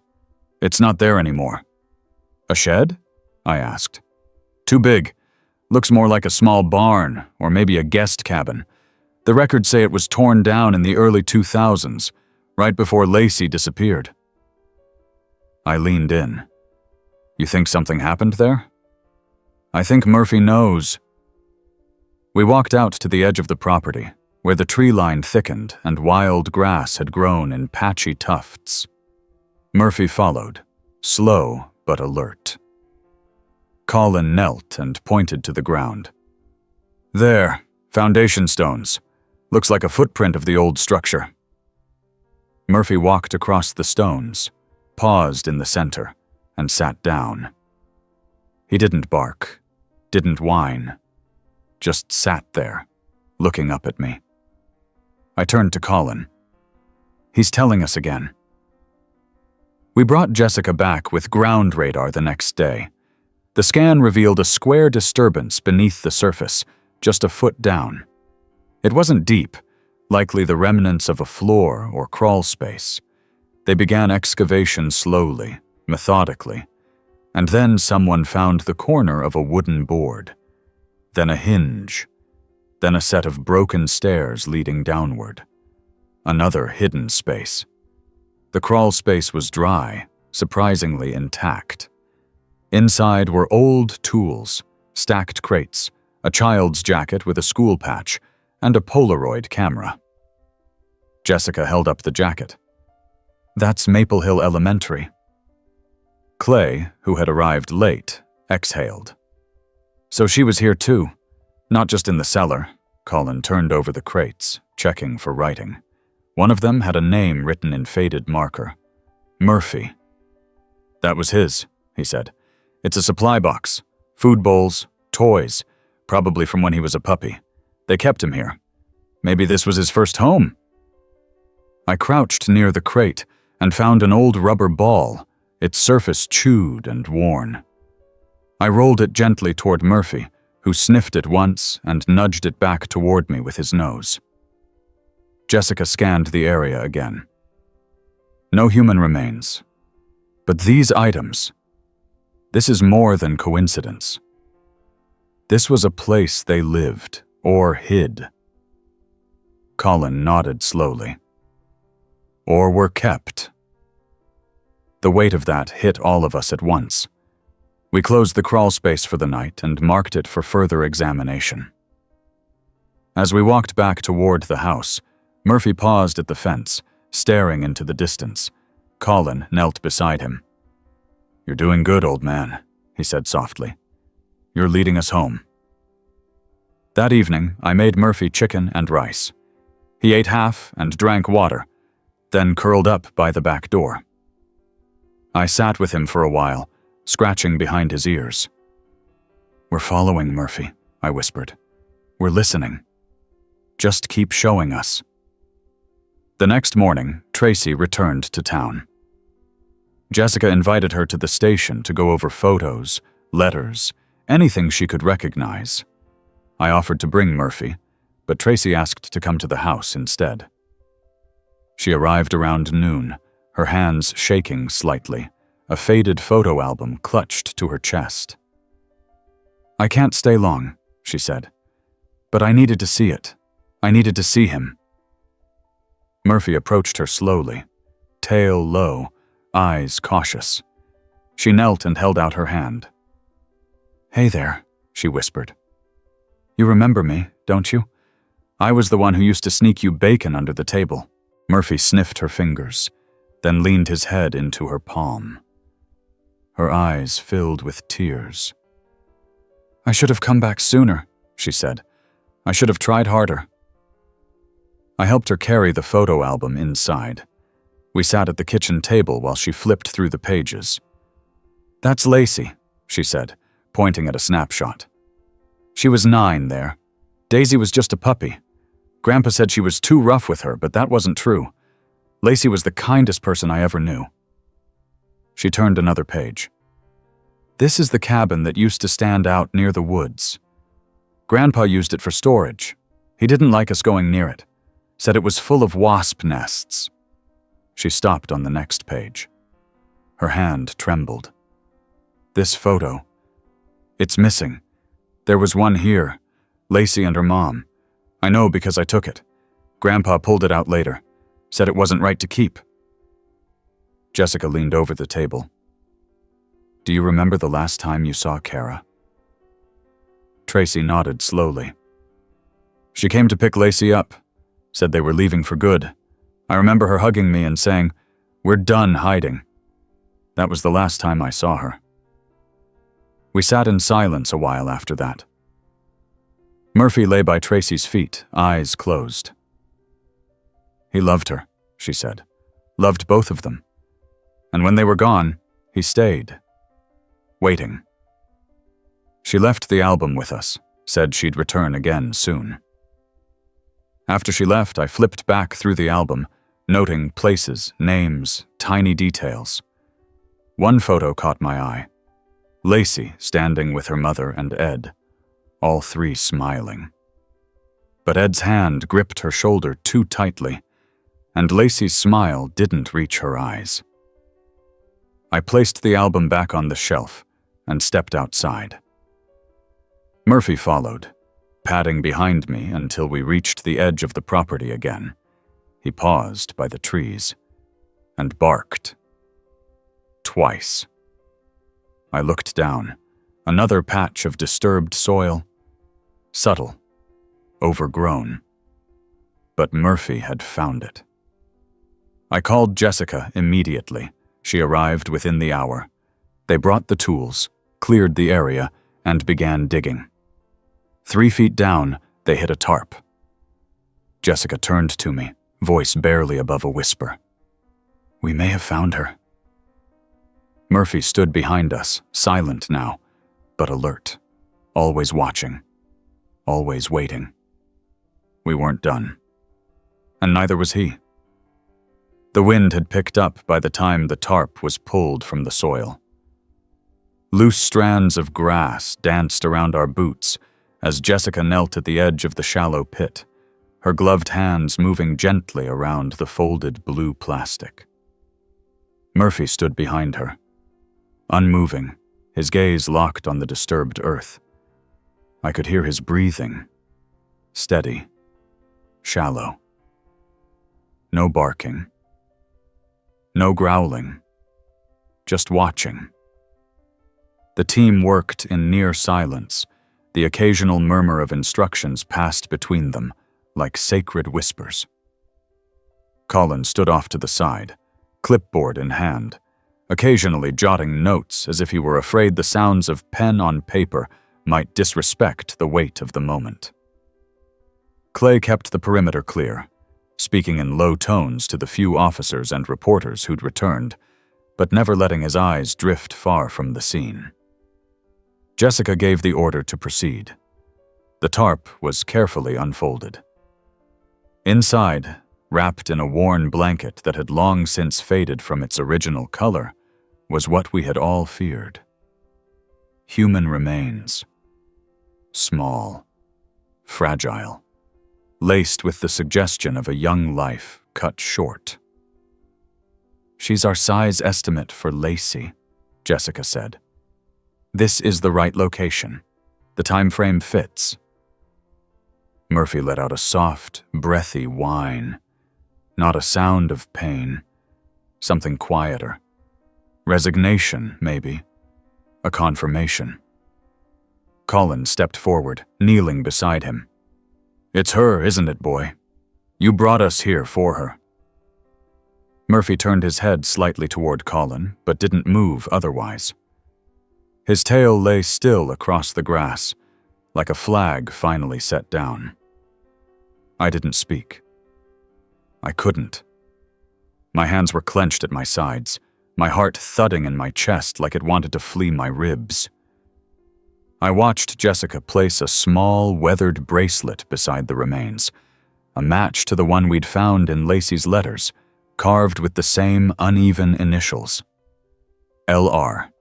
[SPEAKER 1] It's not there anymore." "A shed?" I asked. "Too big. Looks more like a small barn, or maybe a guest cabin. The records say it was torn down in the early 2000s, right before Lacy disappeared." I leaned in. "You think something happened there?" "I think Murphy knows." We walked out to the edge of the property, where the tree line thickened and wild grass had grown in patchy tufts. Murphy followed, slow but alert. Colin knelt and pointed to the ground. "There, foundation stones. Looks like a footprint of the old structure." Murphy walked across the stones, paused in the center, and sat down. He didn't bark, didn't whine, just sat there, looking up at me. I turned to Colin. "He's telling us again." We brought Jessica back with ground radar the next day. The scan revealed a square disturbance beneath the surface, just a foot down. It wasn't deep, likely the remnants of a floor or crawl space. They began excavation slowly, methodically, and then someone found the corner of a wooden board, then a hinge, then a set of broken stairs leading downward. Another hidden space. The crawl space was dry, surprisingly intact. Inside were old tools, stacked crates, a child's jacket with a school patch, and a Polaroid camera. Jessica held up the jacket. "That's Maple Hill Elementary." Clay, who had arrived late, exhaled. "So she was here too, not just in the cellar." Colin turned over the crates, checking for writing. One of them had a name written in faded marker. "Murphy." "That was his," he said. "It's a supply box. Food bowls, toys, probably from when he was a puppy. They kept him here. Maybe this was his first home." I crouched near the crate and found an old rubber ball, its surface chewed and worn. I rolled it gently toward Murphy, who sniffed it once and nudged it back toward me with his nose. Jessica scanned the area again. No human remains. But these items, this is more than coincidence. This was a place they lived, or hid. Colin nodded slowly. Or were kept. The weight of that hit all of us at once. We closed the crawl space for the night and marked it for further examination. As we walked back toward the house, Murphy paused at the fence, staring into the distance, Colin knelt beside him. "You're doing good, old man," he said softly. "You're leading us home." That evening, I made Murphy chicken and rice. He ate half and drank water, then curled up by the back door. I sat with him for a while, scratching behind his ears. "We're following, Murphy," I whispered. "We're listening. Just keep showing us." The next morning, Tracy returned to town. Jessica invited her to the station to go over photos, letters, anything she could recognize. I offered to bring Murphy, but Tracy asked to come to the house instead. She arrived around noon, her hands shaking slightly, a faded photo album clutched to her chest. "I can't stay long," she said, "but I needed to see it. I needed to see him." Murphy approached her slowly, tail low, eyes cautious. She knelt and held out her hand. "Hey there," she whispered. "You remember me, don't you? I was the one who used to sneak you bacon under the table." Murphy sniffed her fingers, then leaned his head into her palm. Her eyes filled with tears. "I should have come back sooner," she said. "I should have tried harder." I helped her carry the photo album inside. We sat at the kitchen table while she flipped through the pages. "That's Lacy," she said, pointing at a snapshot. "She was 9 there. Daisy was just a puppy. Grandpa said she was too rough with her, but that wasn't true. Lacy was the kindest person I ever knew." She turned another page. "This is the cabin that used to stand out near the woods. Grandpa used it for storage. He didn't like us going near it. Said it was full of wasp nests." She stopped on the next page. Her hand trembled. "This photo. It's missing. There was one here, Lacy and her mom. I know because I took it. Grandpa pulled it out later. Said it wasn't right to keep." Jessica leaned over the table. "Do you remember the last time you saw Kara?" Tracy nodded slowly. "She came to pick Lacy up. Said they were leaving for good. I remember her hugging me and saying, 'We're done hiding.' That was the last time I saw her." We sat in silence a while after that. Murphy lay by Tracy's feet, eyes closed. "He loved her," she said. "Loved both of them. And when they were gone, he stayed. Waiting." She left the album with us, said she'd return again soon. After she left, I flipped back through the album, noting places, names, tiny details. One photo caught my eye. Lacy standing with her mother and Ed, all three smiling. But Ed's hand gripped her shoulder too tightly, and Lacy's smile didn't reach her eyes. I placed the album back on the shelf and stepped outside. Murphy followed, padding behind me until we reached the edge of the property again. He paused by the trees and barked. Twice. I looked down. Another patch of disturbed soil. Subtle. Overgrown. But Murphy had found it. I called Jessica immediately. She arrived within the hour. They brought the tools, cleared the area, and began digging. 3 feet down, they hit a tarp. Jessica turned to me, voice barely above a whisper. "We may have found her." Murphy stood behind us, silent now, but alert, always watching, always waiting. We weren't done. And neither was he. The wind had picked up by the time the tarp was pulled from the soil. Loose strands of grass danced around our boots as Jessica knelt at the edge of the shallow pit, her gloved hands moving gently around the folded blue plastic. Murphy stood behind her, unmoving, his gaze locked on the disturbed earth. I could hear his breathing, steady, shallow. No barking, no growling, just watching. The team worked in near silence. The occasional murmur of instructions passed between them, like sacred whispers. Colin stood off to the side, clipboard in hand, occasionally jotting notes as if he were afraid the sounds of pen on paper might disrespect the weight of the moment. Clay kept the perimeter clear, speaking in low tones to the few officers and reporters who'd returned, but never letting his eyes drift far from the scene. Jessica gave the order to proceed. The tarp was carefully unfolded. Inside, wrapped in a worn blanket that had long since faded from its original color, was what we had all feared. Human remains. Small, fragile, laced with the suggestion of a young life cut short. "She's our size estimate for Lacy," Jessica said. "This is the right location. The time frame fits." Murphy let out a soft, breathy whine. Not a sound of pain. Something quieter. Resignation, maybe. A confirmation. Colin stepped forward, kneeling beside him. "It's her, isn't it, boy? You brought us here for her." Murphy turned his head slightly toward Colin, but didn't move otherwise. His tail lay still across the grass, like a flag finally set down. I didn't speak. I couldn't. My hands were clenched at my sides, my heart thudding in my chest like it wanted to flee my ribs. I watched Jessica place a small, weathered bracelet beside the remains, a match to the one we'd found in Lacy's letters, carved with the same uneven initials. LR.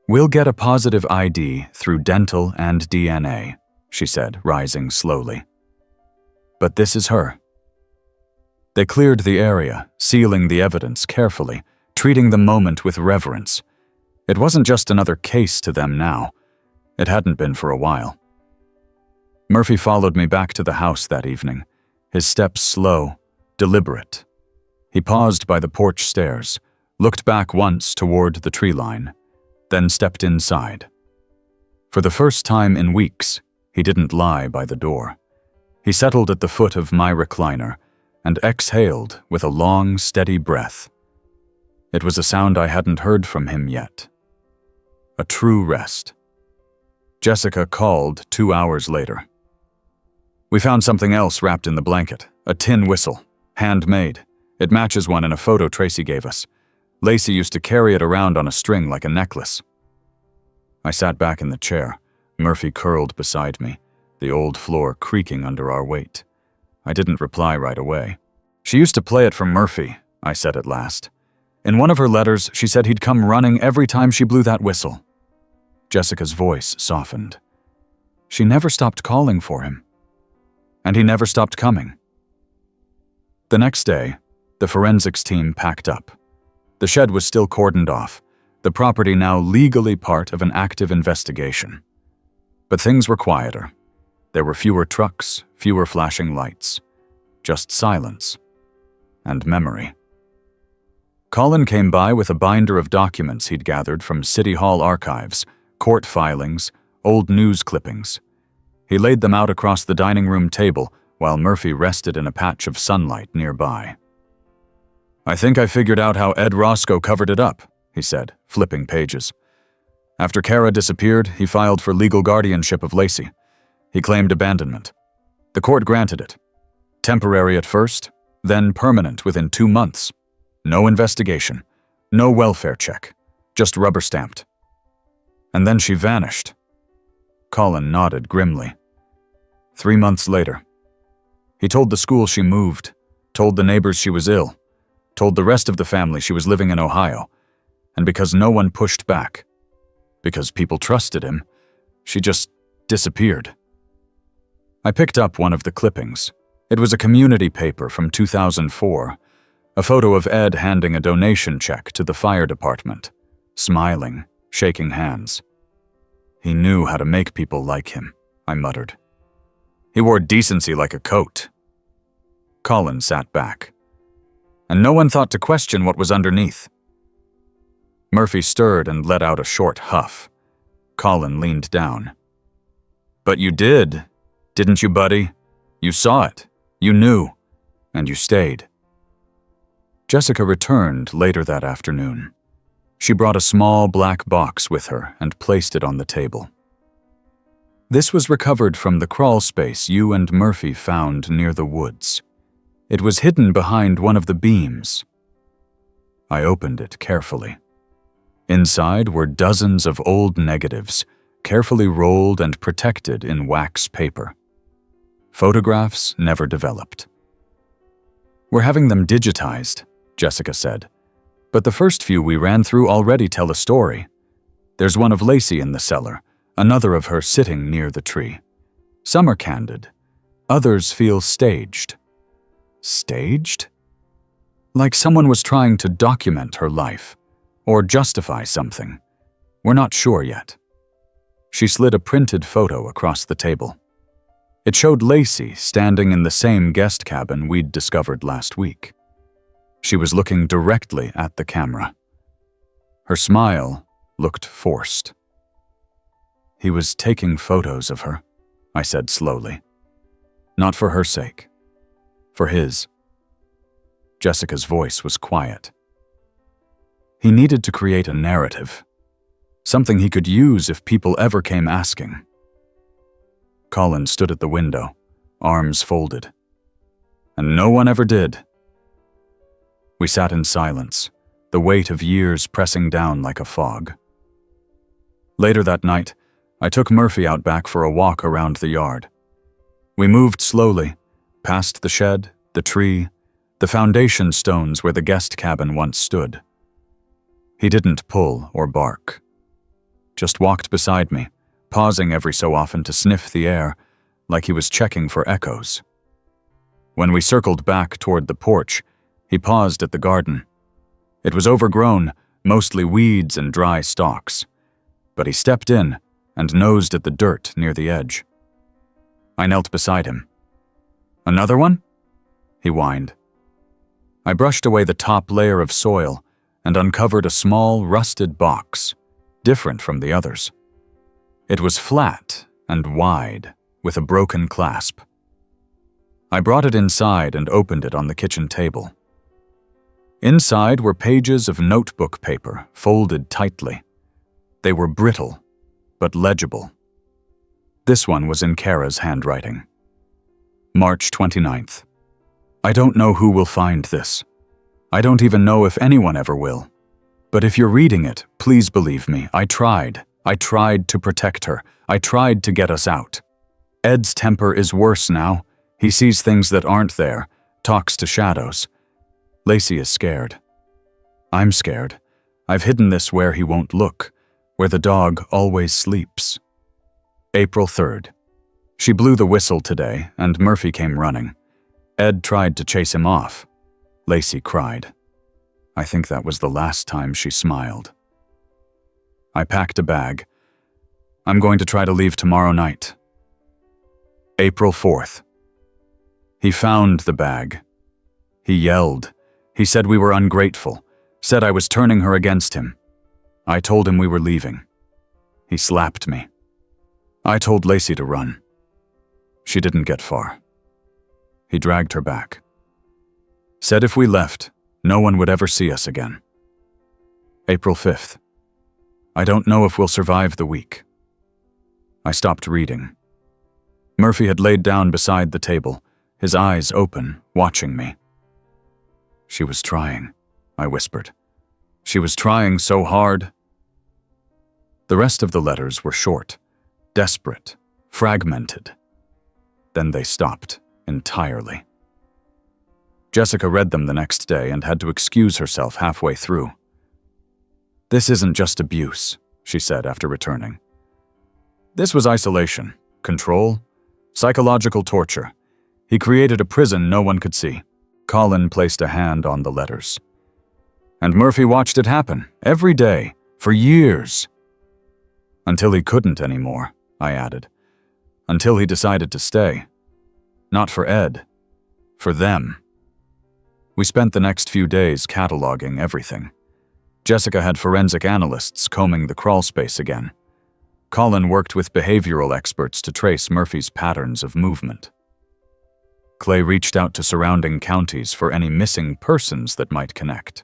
[SPEAKER 1] "We'll get a positive ID through dental and DNA," she said, rising slowly. "But this is her." They cleared the area, sealing the evidence carefully, treating the moment with reverence. It wasn't just another case to them now. It hadn't been for a while. Murphy followed me back to the house that evening, his steps slow, deliberate. He paused by the porch stairs, looked back once toward the tree line, then stepped inside. For the first time in weeks, he didn't lie by the door. He settled at the foot of my recliner and exhaled with a long, steady breath. It was a sound I hadn't heard from him yet. A true rest. Jessica called 2 hours later. "We found something else wrapped in the blanket, a tin whistle, handmade. It matches one in a photo Tracy gave us. Lacy used to carry it around on a string like a necklace." I sat back in the chair, Murphy curled beside me, the old floor creaking under our weight. I didn't reply right away. "She used to play it for Murphy," I said at last. "In one of her letters, she said he'd come running every time she blew that whistle." Jessica's voice softened. "She never stopped calling for him. And he never stopped coming." The next day, the forensics team packed up. The shed was still cordoned off, the property now legally part of an active investigation. But things were quieter. There were fewer trucks, fewer flashing lights. Just silence. And memory. Colin came by with a binder of documents he'd gathered from City Hall archives, court filings, old news clippings. He laid them out across the dining room table while Murphy rested in a patch of sunlight nearby. "I think I figured out how Ed Roscoe covered it up," he said, flipping pages. "After Kara disappeared, he filed for legal guardianship of Lacy. He claimed abandonment. The court granted it. Temporary at first, then permanent within 2 months. No investigation, no welfare check, just rubber-stamped. And then she vanished." Colin nodded grimly. 3 months later. He told the school she moved, told the neighbors she was ill, told the rest of the family she was living in Ohio, and because no one pushed back, because people trusted him, she just disappeared. I picked up one of the clippings. It was a community paper from 2004, a photo of Ed handing a donation check to the fire department, smiling, shaking hands. "He knew how to make people like him," I muttered. "He wore decency like a coat." Colin sat back. "And no one thought to question what was underneath." Murphy stirred and let out a short huff. Colin leaned down. "But you did, didn't you, buddy? You saw it, you knew, and you stayed." Jessica returned later that afternoon. She brought a small black box with her and placed it on the table. This was recovered from the crawl space you and Murphy found near the woods. It was hidden behind one of the beams. I opened it carefully. Inside were dozens of old negatives, carefully rolled and protected in wax paper. Photographs never developed. "We're having them digitized," Jessica said. "But the first few we ran through already tell a story. There's one of Lacy in the cellar, another of her sitting near the tree. Some are candid. Others feel staged." Staged? Like someone was trying to document her life, or justify something. We're not sure yet. She slid a printed photo across the table. It showed Lacy standing in the same guest cabin we'd discovered last week. She was looking directly at the camera. Her smile looked forced. "He was taking photos of her," I said slowly. "Not for her sake. For his." Jessica's voice was quiet. "He needed to create a narrative. Something he could use if people ever came asking." Colin stood at the window, arms folded. "And no one ever did." We sat in silence, the weight of years pressing down like a fog. Later that night, I took Murphy out back for a walk around the yard. We moved slowly, past the shed, the tree, the foundation stones where the guest cabin once stood. He didn't pull or bark. Just walked beside me, pausing every so often to sniff the air, like he was checking for echoes. When we circled back toward the porch, he paused at the garden. It was overgrown, mostly weeds and dry stalks, but he stepped in and nosed at the dirt near the edge. I knelt beside him. "Another one?" he whined. I brushed away the top layer of soil and uncovered a small, rusted box, different from the others. It was flat and wide, with a broken clasp. I brought it inside and opened it on the kitchen table. Inside were pages of notebook paper, folded tightly. They were brittle, but legible. This one was in Kara's handwriting. March 29th. "I don't know who will find this. I don't even know if anyone ever will. But if you're reading it, please believe me, I tried. I tried to protect her. I tried to get us out. Ed's temper is worse now. He sees things that aren't there, talks to shadows. Lacy is scared. I'm scared. I've hidden this where he won't look, where the dog always sleeps." April 3rd. She blew the whistle today, and Murphy came running. Ed tried to chase him off. Lacy cried. I think that was the last time she smiled. I packed a bag. I'm going to try to leave tomorrow night. April 4th. He found the bag. He yelled. He said we were ungrateful, said I was turning her against him. I told him we were leaving. He slapped me. I told Lacy to run. She didn't get far. He dragged her back. Said if we left, no one would ever see us again. April 5th. I don't know if we'll survive the week. I stopped reading. Murphy had laid down beside the table, his eyes open, watching me. She was trying, I whispered. She was trying so hard. The rest of the letters were short, desperate, fragmented. Then they stopped entirely. Jessica read them the next day and had to excuse herself halfway through. This isn't just abuse, she said after returning. This was isolation, control, psychological torture. He created a prison no one could see. Colin placed a hand on the letters. And Murphy watched it happen, every day, for years. Until he couldn't anymore, I added. Until he decided to stay. Not for Ed. For them. We spent the next few days cataloging everything. Jessica had forensic analysts combing the crawl space again. Colin worked with behavioral experts to trace Murphy's patterns of movement. Clay reached out to surrounding counties for any missing persons that might connect.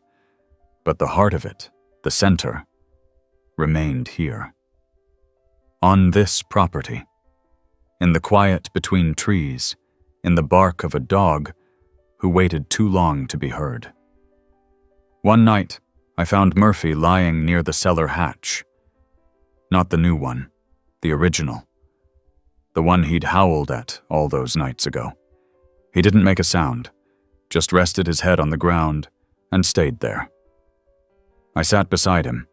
[SPEAKER 1] But the heart of it, the center, remained here. On this property. In the quiet between trees, in the bark of a dog who waited too long to be heard. One night, I found Murphy lying near the cellar hatch. Not the new one, the original. The one he'd howled at all those nights ago. He didn't make a sound, just rested his head on the ground and stayed there. I sat beside him,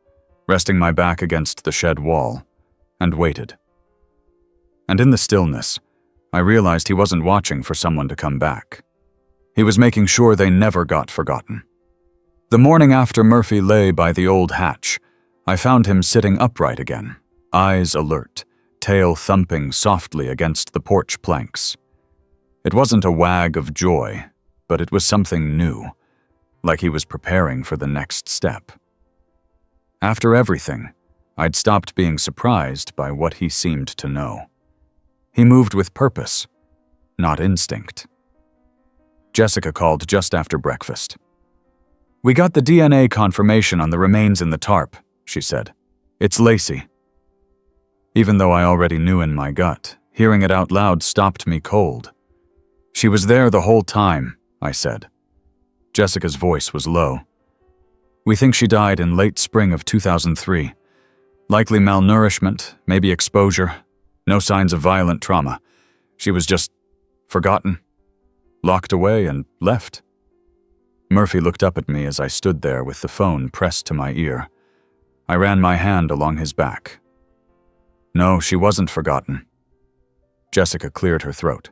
[SPEAKER 1] resting my back against the shed wall, and waited. And in the stillness, I realized he wasn't watching for someone to come back. He was making sure they never got forgotten. The morning after Murphy lay by the old hatch, I found him sitting upright again, eyes alert, tail thumping softly against the porch planks. It wasn't a wag of joy, but it was something new, like he was preparing for the next step. After everything, I'd stopped being surprised by what he seemed to know. He moved with purpose, not instinct. Jessica called just after breakfast. "We got the DNA confirmation on the remains in the tarp," she said. "It's Lacy." Even though I already knew in my gut, hearing it out loud stopped me cold. "She was there the whole time," I said. Jessica's voice was low. "We think she died in late spring of 2003. Likely malnourishment, maybe exposure. No signs of violent trauma. She was just forgotten, locked away and left." Murphy looked up at me as I stood there with the phone pressed to my ear. I ran my hand along his back. "No, she wasn't forgotten." Jessica cleared her throat.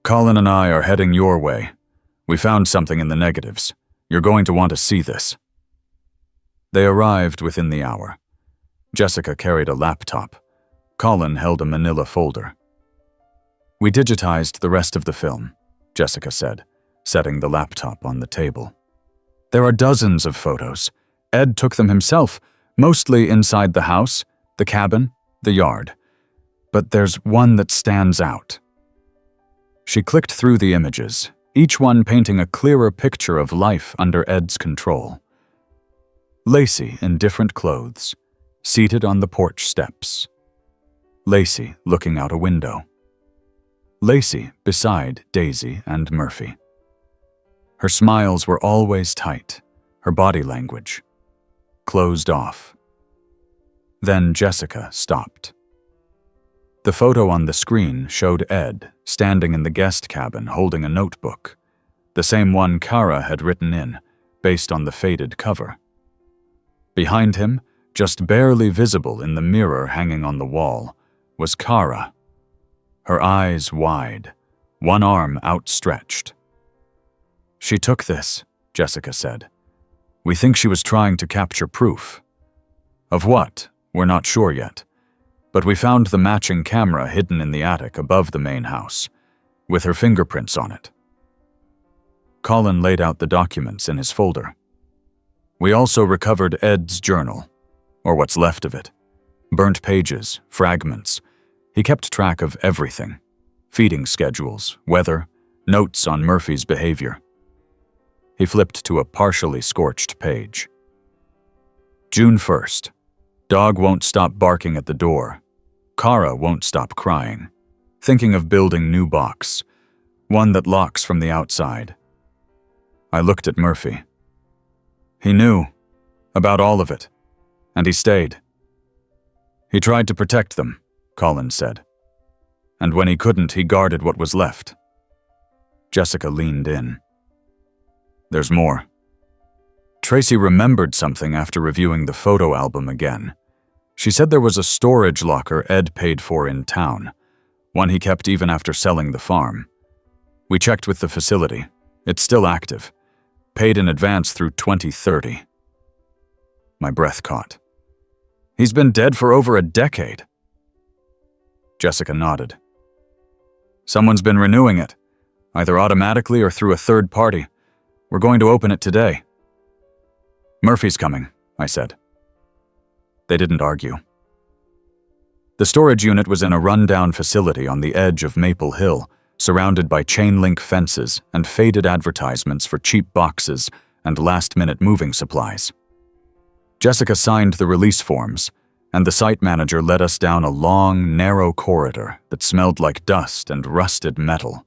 [SPEAKER 1] "Colin and I are heading your way. We found something in the negatives. You're going to want to see this." They arrived within the hour. Jessica carried a laptop. Colin held a manila folder. "We digitized the rest of the film," Jessica said, setting the laptop on the table. "There are dozens of photos. Ed took them himself, mostly inside the house, the cabin, the yard. But there's one that stands out." She clicked through the images, each one painting a clearer picture of life under Ed's control. Lacy in different clothes, seated on the porch steps. Lacy looking out a window. Lacy beside Daisy and Murphy. Her smiles were always tight, her body language closed off. Then Jessica stopped. The photo on the screen showed Ed standing in the guest cabin holding a notebook, the same one Kara had written in, based on the faded cover. Behind him, just barely visible in the mirror hanging on the wall, was Kara, her eyes wide, one arm outstretched. "She took this," Jessica said. "We think she was trying to capture proof. Of what, we're not sure yet, but we found the matching camera hidden in the attic above the main house, with her fingerprints on it." Colin laid out the documents in his folder. "We also recovered Ed's journal, or what's left of it. Burnt pages, fragments. He kept track of everything. Feeding schedules, weather, notes on Murphy's behavior." He flipped to a partially scorched page. "June 1st. Dog won't stop barking at the door. Kara won't stop crying. Thinking of building new box. One that locks from the outside." I looked at Murphy. He knew about all of it, and he stayed. "He tried to protect them," Colin said. "And when he couldn't, he guarded what was left." Jessica leaned in. "There's more." Tracy remembered something after reviewing the photo album again. She said there was a storage locker Ed paid for in town, one he kept even after selling the farm. "We checked with the facility. It's still active. Paid in advance through 2030. My breath caught. "He's been dead for over a decade." Jessica nodded. "Someone's been renewing it, either automatically or through a third party. We're going to open it today." "Murphy's coming," I said. They didn't argue. The storage unit was in a rundown facility on the edge of Maple Hill, surrounded by chain-link fences and faded advertisements for cheap boxes and last-minute moving supplies. Jessica signed the release forms, and the site manager led us down a long, narrow corridor that smelled like dust and rusted metal.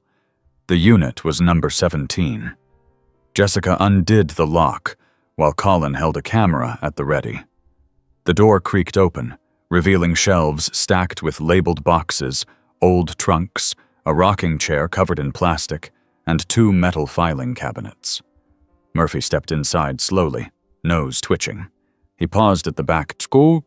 [SPEAKER 1] The unit was number 17. Jessica undid the lock, while Colin held a camera at the ready. The door creaked open, revealing shelves stacked with labeled boxes, old trunks, a rocking chair covered in plastic, and 2 metal filing cabinets. Murphy stepped inside slowly, nose twitching. He paused at the back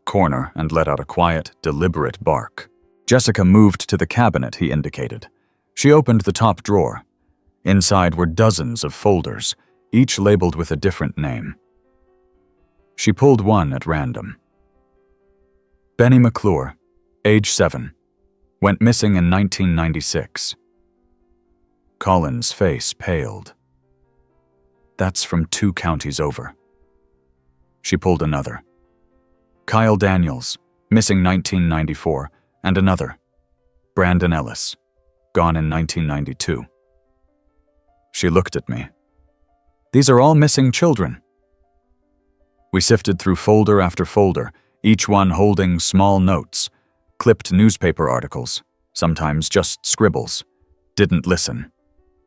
[SPEAKER 1] corner and let out a quiet, deliberate bark. Jessica moved to the cabinet he indicated. She opened the top drawer. Inside were dozens of folders, each labeled with a different name. She pulled one at random. Benny McClure, age 7, went missing in 1996. Colin's face paled. That's from 2 counties over. She pulled another. Kyle Daniels, missing 1994, and another. Brandon Ellis, gone in 1992. She looked at me. These are all missing children. We sifted through folder after folder, each one holding small notes, clipped newspaper articles, sometimes just scribbles. Didn't listen.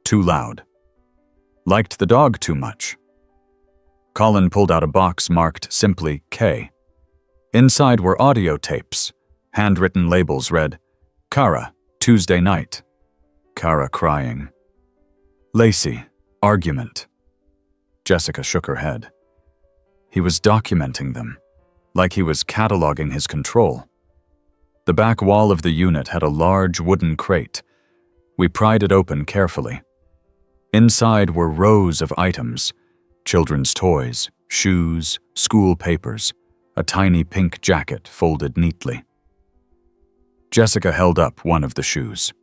[SPEAKER 1] Too loud. Liked the dog too much. Colin pulled out a box marked simply K. Inside were audio tapes. Handwritten labels read, Kara, Tuesday night. Kara crying. Lacy, argument. Jessica shook her head. He was documenting them, like he was cataloging his control. The back wall of the unit had a large wooden crate. We pried it open carefully. Inside were rows of items, children's toys, shoes, school papers, a tiny pink jacket folded neatly. Jessica held up one of the shoes.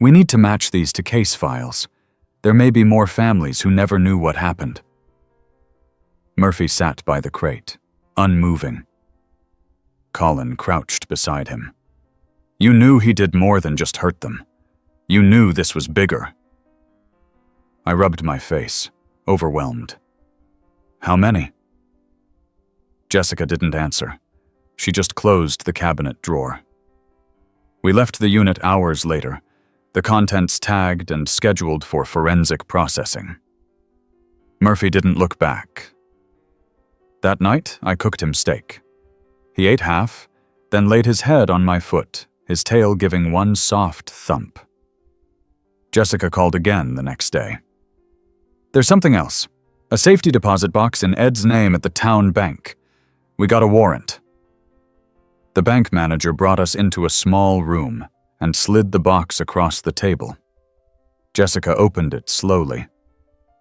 [SPEAKER 1] We need to match these to case files. There may be more families who never knew what happened. Murphy sat by the crate, unmoving. Colin crouched beside him. You knew he did more than just hurt them. You knew this was bigger. I rubbed my face, overwhelmed. How many? Jessica didn't answer. She just closed the cabinet drawer. We left the unit hours later, the contents tagged and scheduled for forensic processing. Murphy didn't look back. That night, I cooked him steak. He ate half, then laid his head on my foot, his tail giving one soft thump. Jessica called again the next day. There's something else. A safety deposit box in Ed's name at the town bank. We got a warrant. The bank manager brought us into a small room and slid the box across the table. Jessica opened it slowly.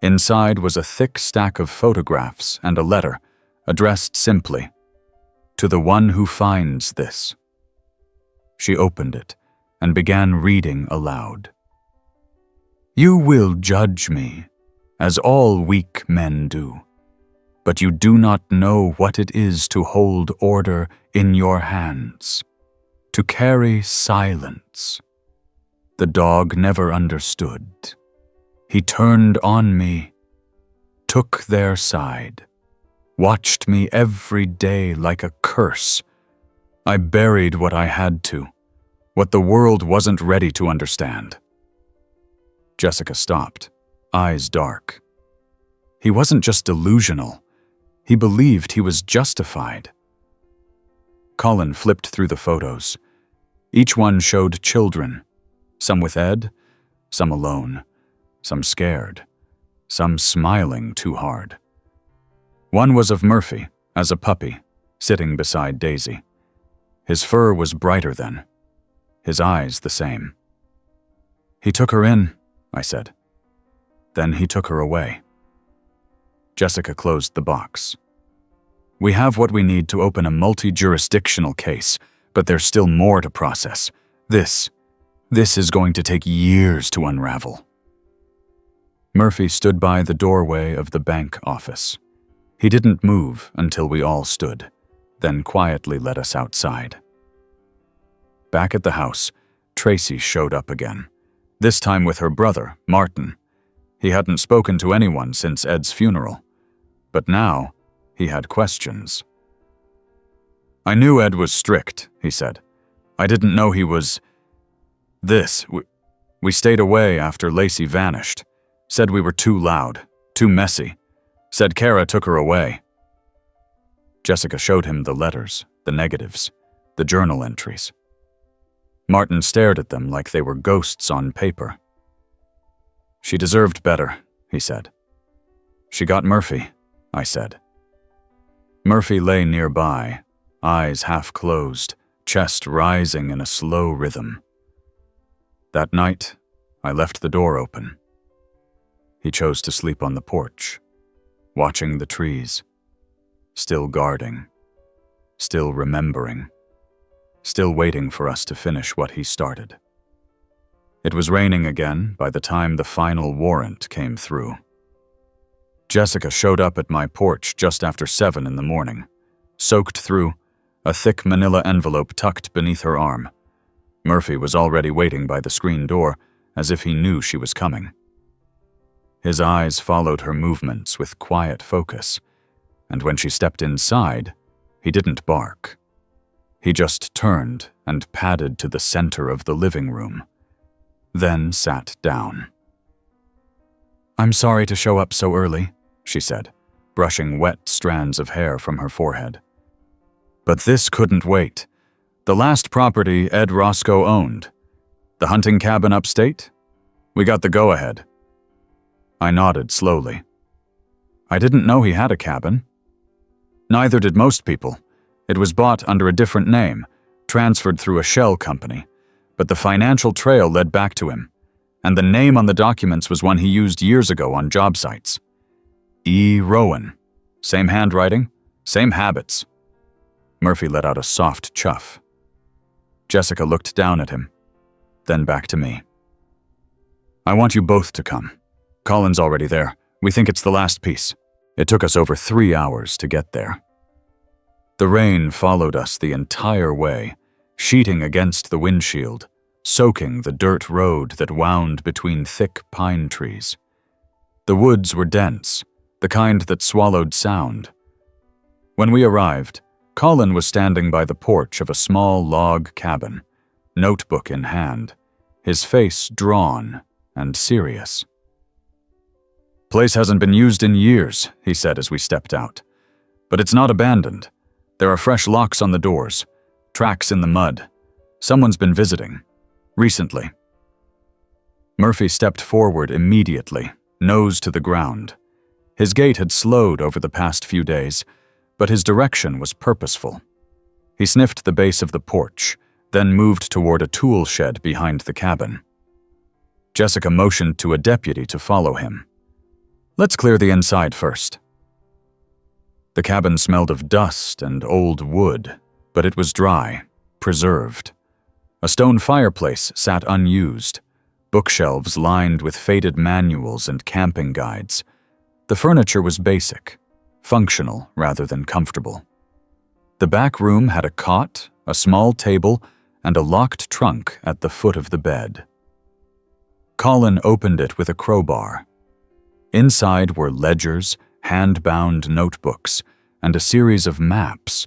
[SPEAKER 1] Inside was a thick stack of photographs and a letter, addressed simply, to the one who finds this. She opened it and began reading aloud. You will judge me, as all weak men do, but you do not know what it is to hold order in your hands, to carry silence. The dog never understood. He turned on me, took their side, watched me every day like a curse. I buried what I had to, what the world wasn't ready to understand. Jessica stopped, eyes dark. He wasn't just delusional. He believed he was justified. Colin flipped through the photos. Each one showed children, some with Ed, some alone, some scared, some smiling too hard. One was of Murphy, as a puppy, sitting beside Daisy. His fur was brighter then, his eyes the same. He took her in, I said. Then he took her away. Jessica closed the box. We have what we need to open a multi-jurisdictional case, but there's still more to process. This is going to take years to unravel. Murphy stood by the doorway of the bank office. He didn't move until we all stood, then quietly led us outside. Back at the house, Tracy showed up again, this time with her brother, Martin. He hadn't spoken to anyone since Ed's funeral, but now he had questions. "I knew Ed was strict," he said. "I didn't know he was this. We stayed away after Lacy vanished. Said we were too loud, too messy. Said Kara took her away." Jessica showed him the letters, the negatives, the journal entries. Martin stared at them like they were ghosts on paper. "She deserved better," he said. "She got Murphy," I said. Murphy lay nearby, eyes half closed, chest rising in a slow rhythm. That night, I left the door open. He chose to sleep on the porch, watching the trees, still guarding, still remembering, still waiting for us to finish what he started. It was raining again by the time the final warrant came through. Jessica showed up at my porch just after 7 in the morning, soaked through, a thick manila envelope tucked beneath her arm. Murphy was already waiting by the screen door, as if he knew she was coming. His eyes followed her movements with quiet focus, and when she stepped inside, he didn't bark. He just turned and padded to the center of the living room, then sat down. "I'm sorry to show up so early," she said, brushing wet strands of hair from her forehead. "But this couldn't wait. The last property Ed Roscoe owned. The hunting cabin upstate? We got the go-ahead." I nodded slowly. "I didn't know he had a cabin." "Neither did most people. It was bought under a different name, transferred through a shell company, but the financial trail led back to him, and the name on the documents was one he used years ago on job sites. E. Rowan. Same handwriting, same habits." Murphy let out a soft chuff. Jessica looked down at him, then back to me. "I want you both to come. Colin's already there. We think it's the last piece. It took us over 3 hours to get there." The rain followed us the entire way, sheeting against the windshield, soaking the dirt road that wound between thick pine trees. The woods were dense, the kind that swallowed sound. When we arrived, Colin was standing by the porch of a small log cabin, notebook in hand, his face drawn and serious. "Place hasn't been used in years," he said as we stepped out. "But it's not abandoned. There are fresh locks on the doors, tracks in the mud. Someone's been visiting. Recently." Murphy stepped forward immediately, nose to the ground. His gait had slowed over the past few days, but his direction was purposeful. He sniffed the base of the porch, then moved toward a tool shed behind the cabin. Jessica motioned to a deputy to follow him. "Let's clear the inside first." The cabin smelled of dust and old wood, but it was dry, preserved. A stone fireplace sat unused, bookshelves lined with faded manuals and camping guides. The furniture was basic, functional rather than comfortable. The back room had a cot, a small table, and a locked trunk at the foot of the bed. Colin opened it with a crowbar. Inside were ledgers, hand-bound notebooks, and a series of maps.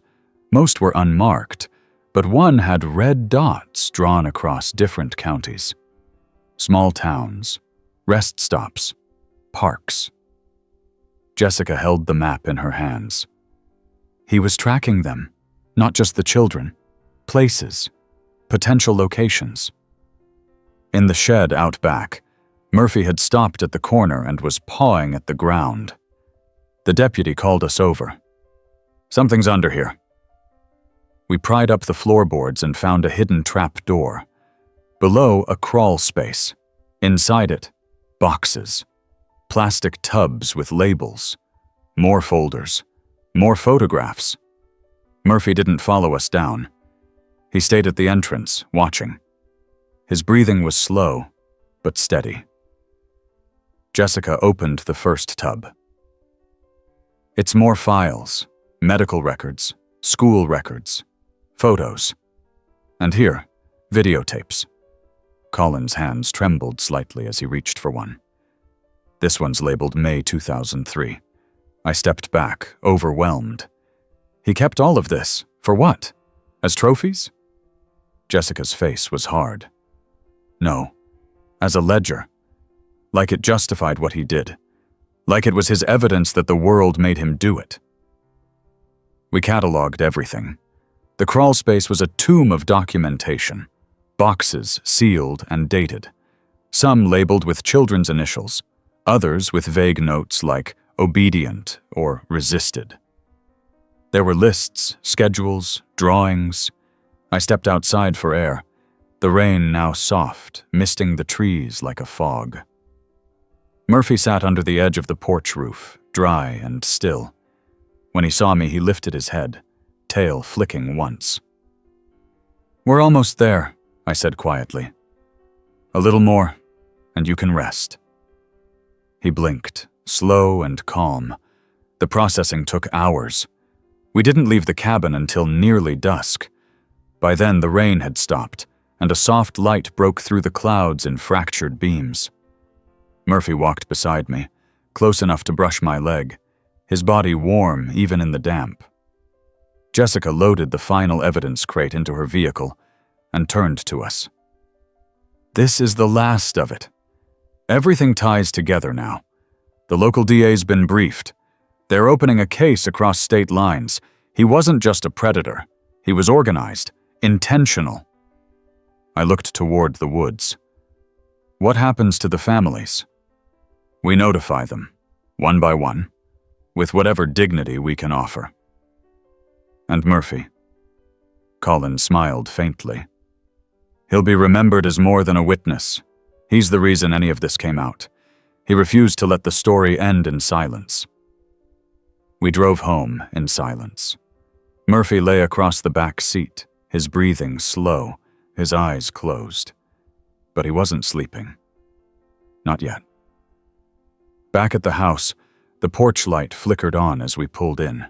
[SPEAKER 1] Most were unmarked, but one had red dots drawn across different counties. Small towns, rest stops, parks. Jessica held the map in her hands. He was tracking them, not just the children, places, potential locations. In the shed out back, Murphy had stopped at the corner and was pawing at the ground. The deputy called us over. "Something's under here." We pried up the floorboards and found a hidden trap door. Below, a crawl space. Inside it, boxes. Plastic tubs with labels. More folders. More photographs. Murphy didn't follow us down. He stayed at the entrance, watching. His breathing was slow, but steady. Jessica opened the first tub. "It's more files, medical records, school records, photos. And here, videotapes." Colin's hands trembled slightly as he reached for one. This one's labeled May 2003. I stepped back, overwhelmed. He kept all of this. For what? As trophies? Jessica's face was hard. No. As a ledger. Like it justified what he did. Like it was his evidence that the world made him do it. We cataloged everything. The crawl space was a tomb of documentation. Boxes sealed and dated. Some labeled with children's initials. Others with vague notes like obedient or resisted. There were lists, schedules, drawings. I stepped outside for air. The rain now soft, misting the trees like a fog. Murphy sat under the edge of the porch roof, dry and still. When he saw me, he lifted his head, tail flicking once. "We're almost there," I said quietly. "A little more, and you can rest." He blinked, slow and calm. The processing took hours. We didn't leave the cabin until nearly dusk. By then, the rain had stopped, and a soft light broke through the clouds in fractured beams. Murphy walked beside me, close enough to brush my leg, his body warm even in the damp. Jessica loaded the final evidence crate into her vehicle and turned to us. "This is the last of it. Everything ties together now. The local DA's been briefed. They're opening a case across state lines. He wasn't just a predator. He was organized, intentional." I looked toward the woods. "What happens to the families?" "We notify them, one by one, with whatever dignity we can offer." "And Murphy?" Colin smiled faintly. "He'll be remembered as more than a witness. He's the reason any of this came out. He refused to let the story end in silence." We drove home in silence. Murphy lay across the back seat, his breathing slow, his eyes closed. But he wasn't sleeping. Not yet. Back at the house, the porch light flickered on as we pulled in.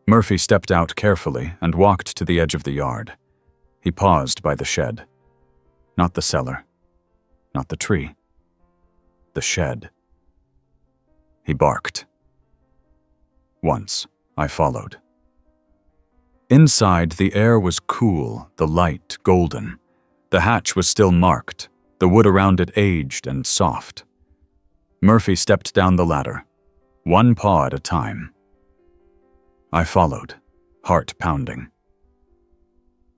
[SPEAKER 1] Murphy stepped out carefully and walked to the edge of the yard. He paused by the shed. Not the cellar. Not the tree. The shed. He barked. Once, I followed. Inside, the air was cool, the light golden. The hatch was still marked, the wood around it aged and soft. Murphy stepped down the ladder, one paw at a time. I followed, heart pounding.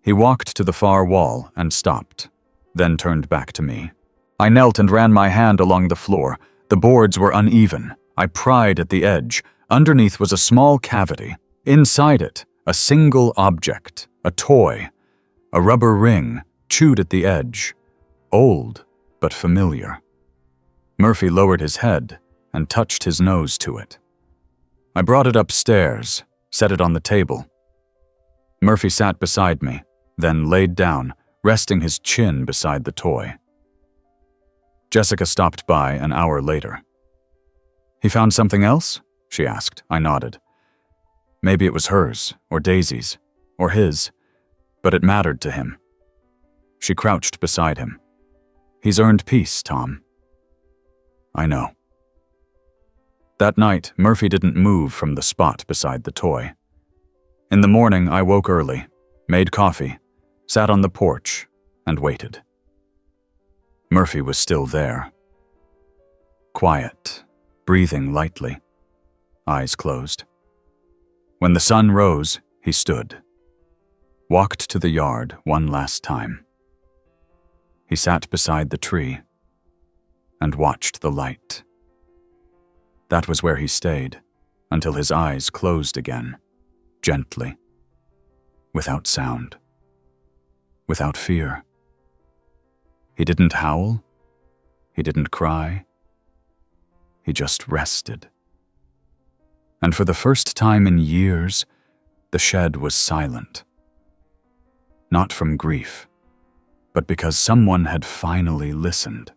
[SPEAKER 1] He walked to the far wall and stopped, then turned back to me. I knelt and ran my hand along the floor. The boards were uneven. I pried at the edge. Underneath was a small cavity. Inside it, a single object, a toy, a rubber ring, chewed at the edge. Old, but familiar. Murphy lowered his head and touched his nose to it. I brought it upstairs, set it on the table. Murphy sat beside me, then laid down, resting his chin beside the toy. Jessica stopped by an hour later. "He found something else?" she asked. I nodded. Maybe it was hers, or Daisy's, or his, but it mattered to him. She crouched beside him. "He's earned peace, Tom." "I know." That night, Murphy didn't move from the spot beside the toy. In the morning, I woke early, made coffee, sat on the porch, and waited. Murphy was still there. Quiet, breathing lightly, eyes closed. When the sun rose, he stood, walked to the yard one last time. He sat beside the tree and watched the light. That was where he stayed, until his eyes closed again, gently, without sound, without fear. He didn't howl. He didn't cry. He just rested. And for the first time in years, the shed was silent. Not from grief, but because someone had finally listened.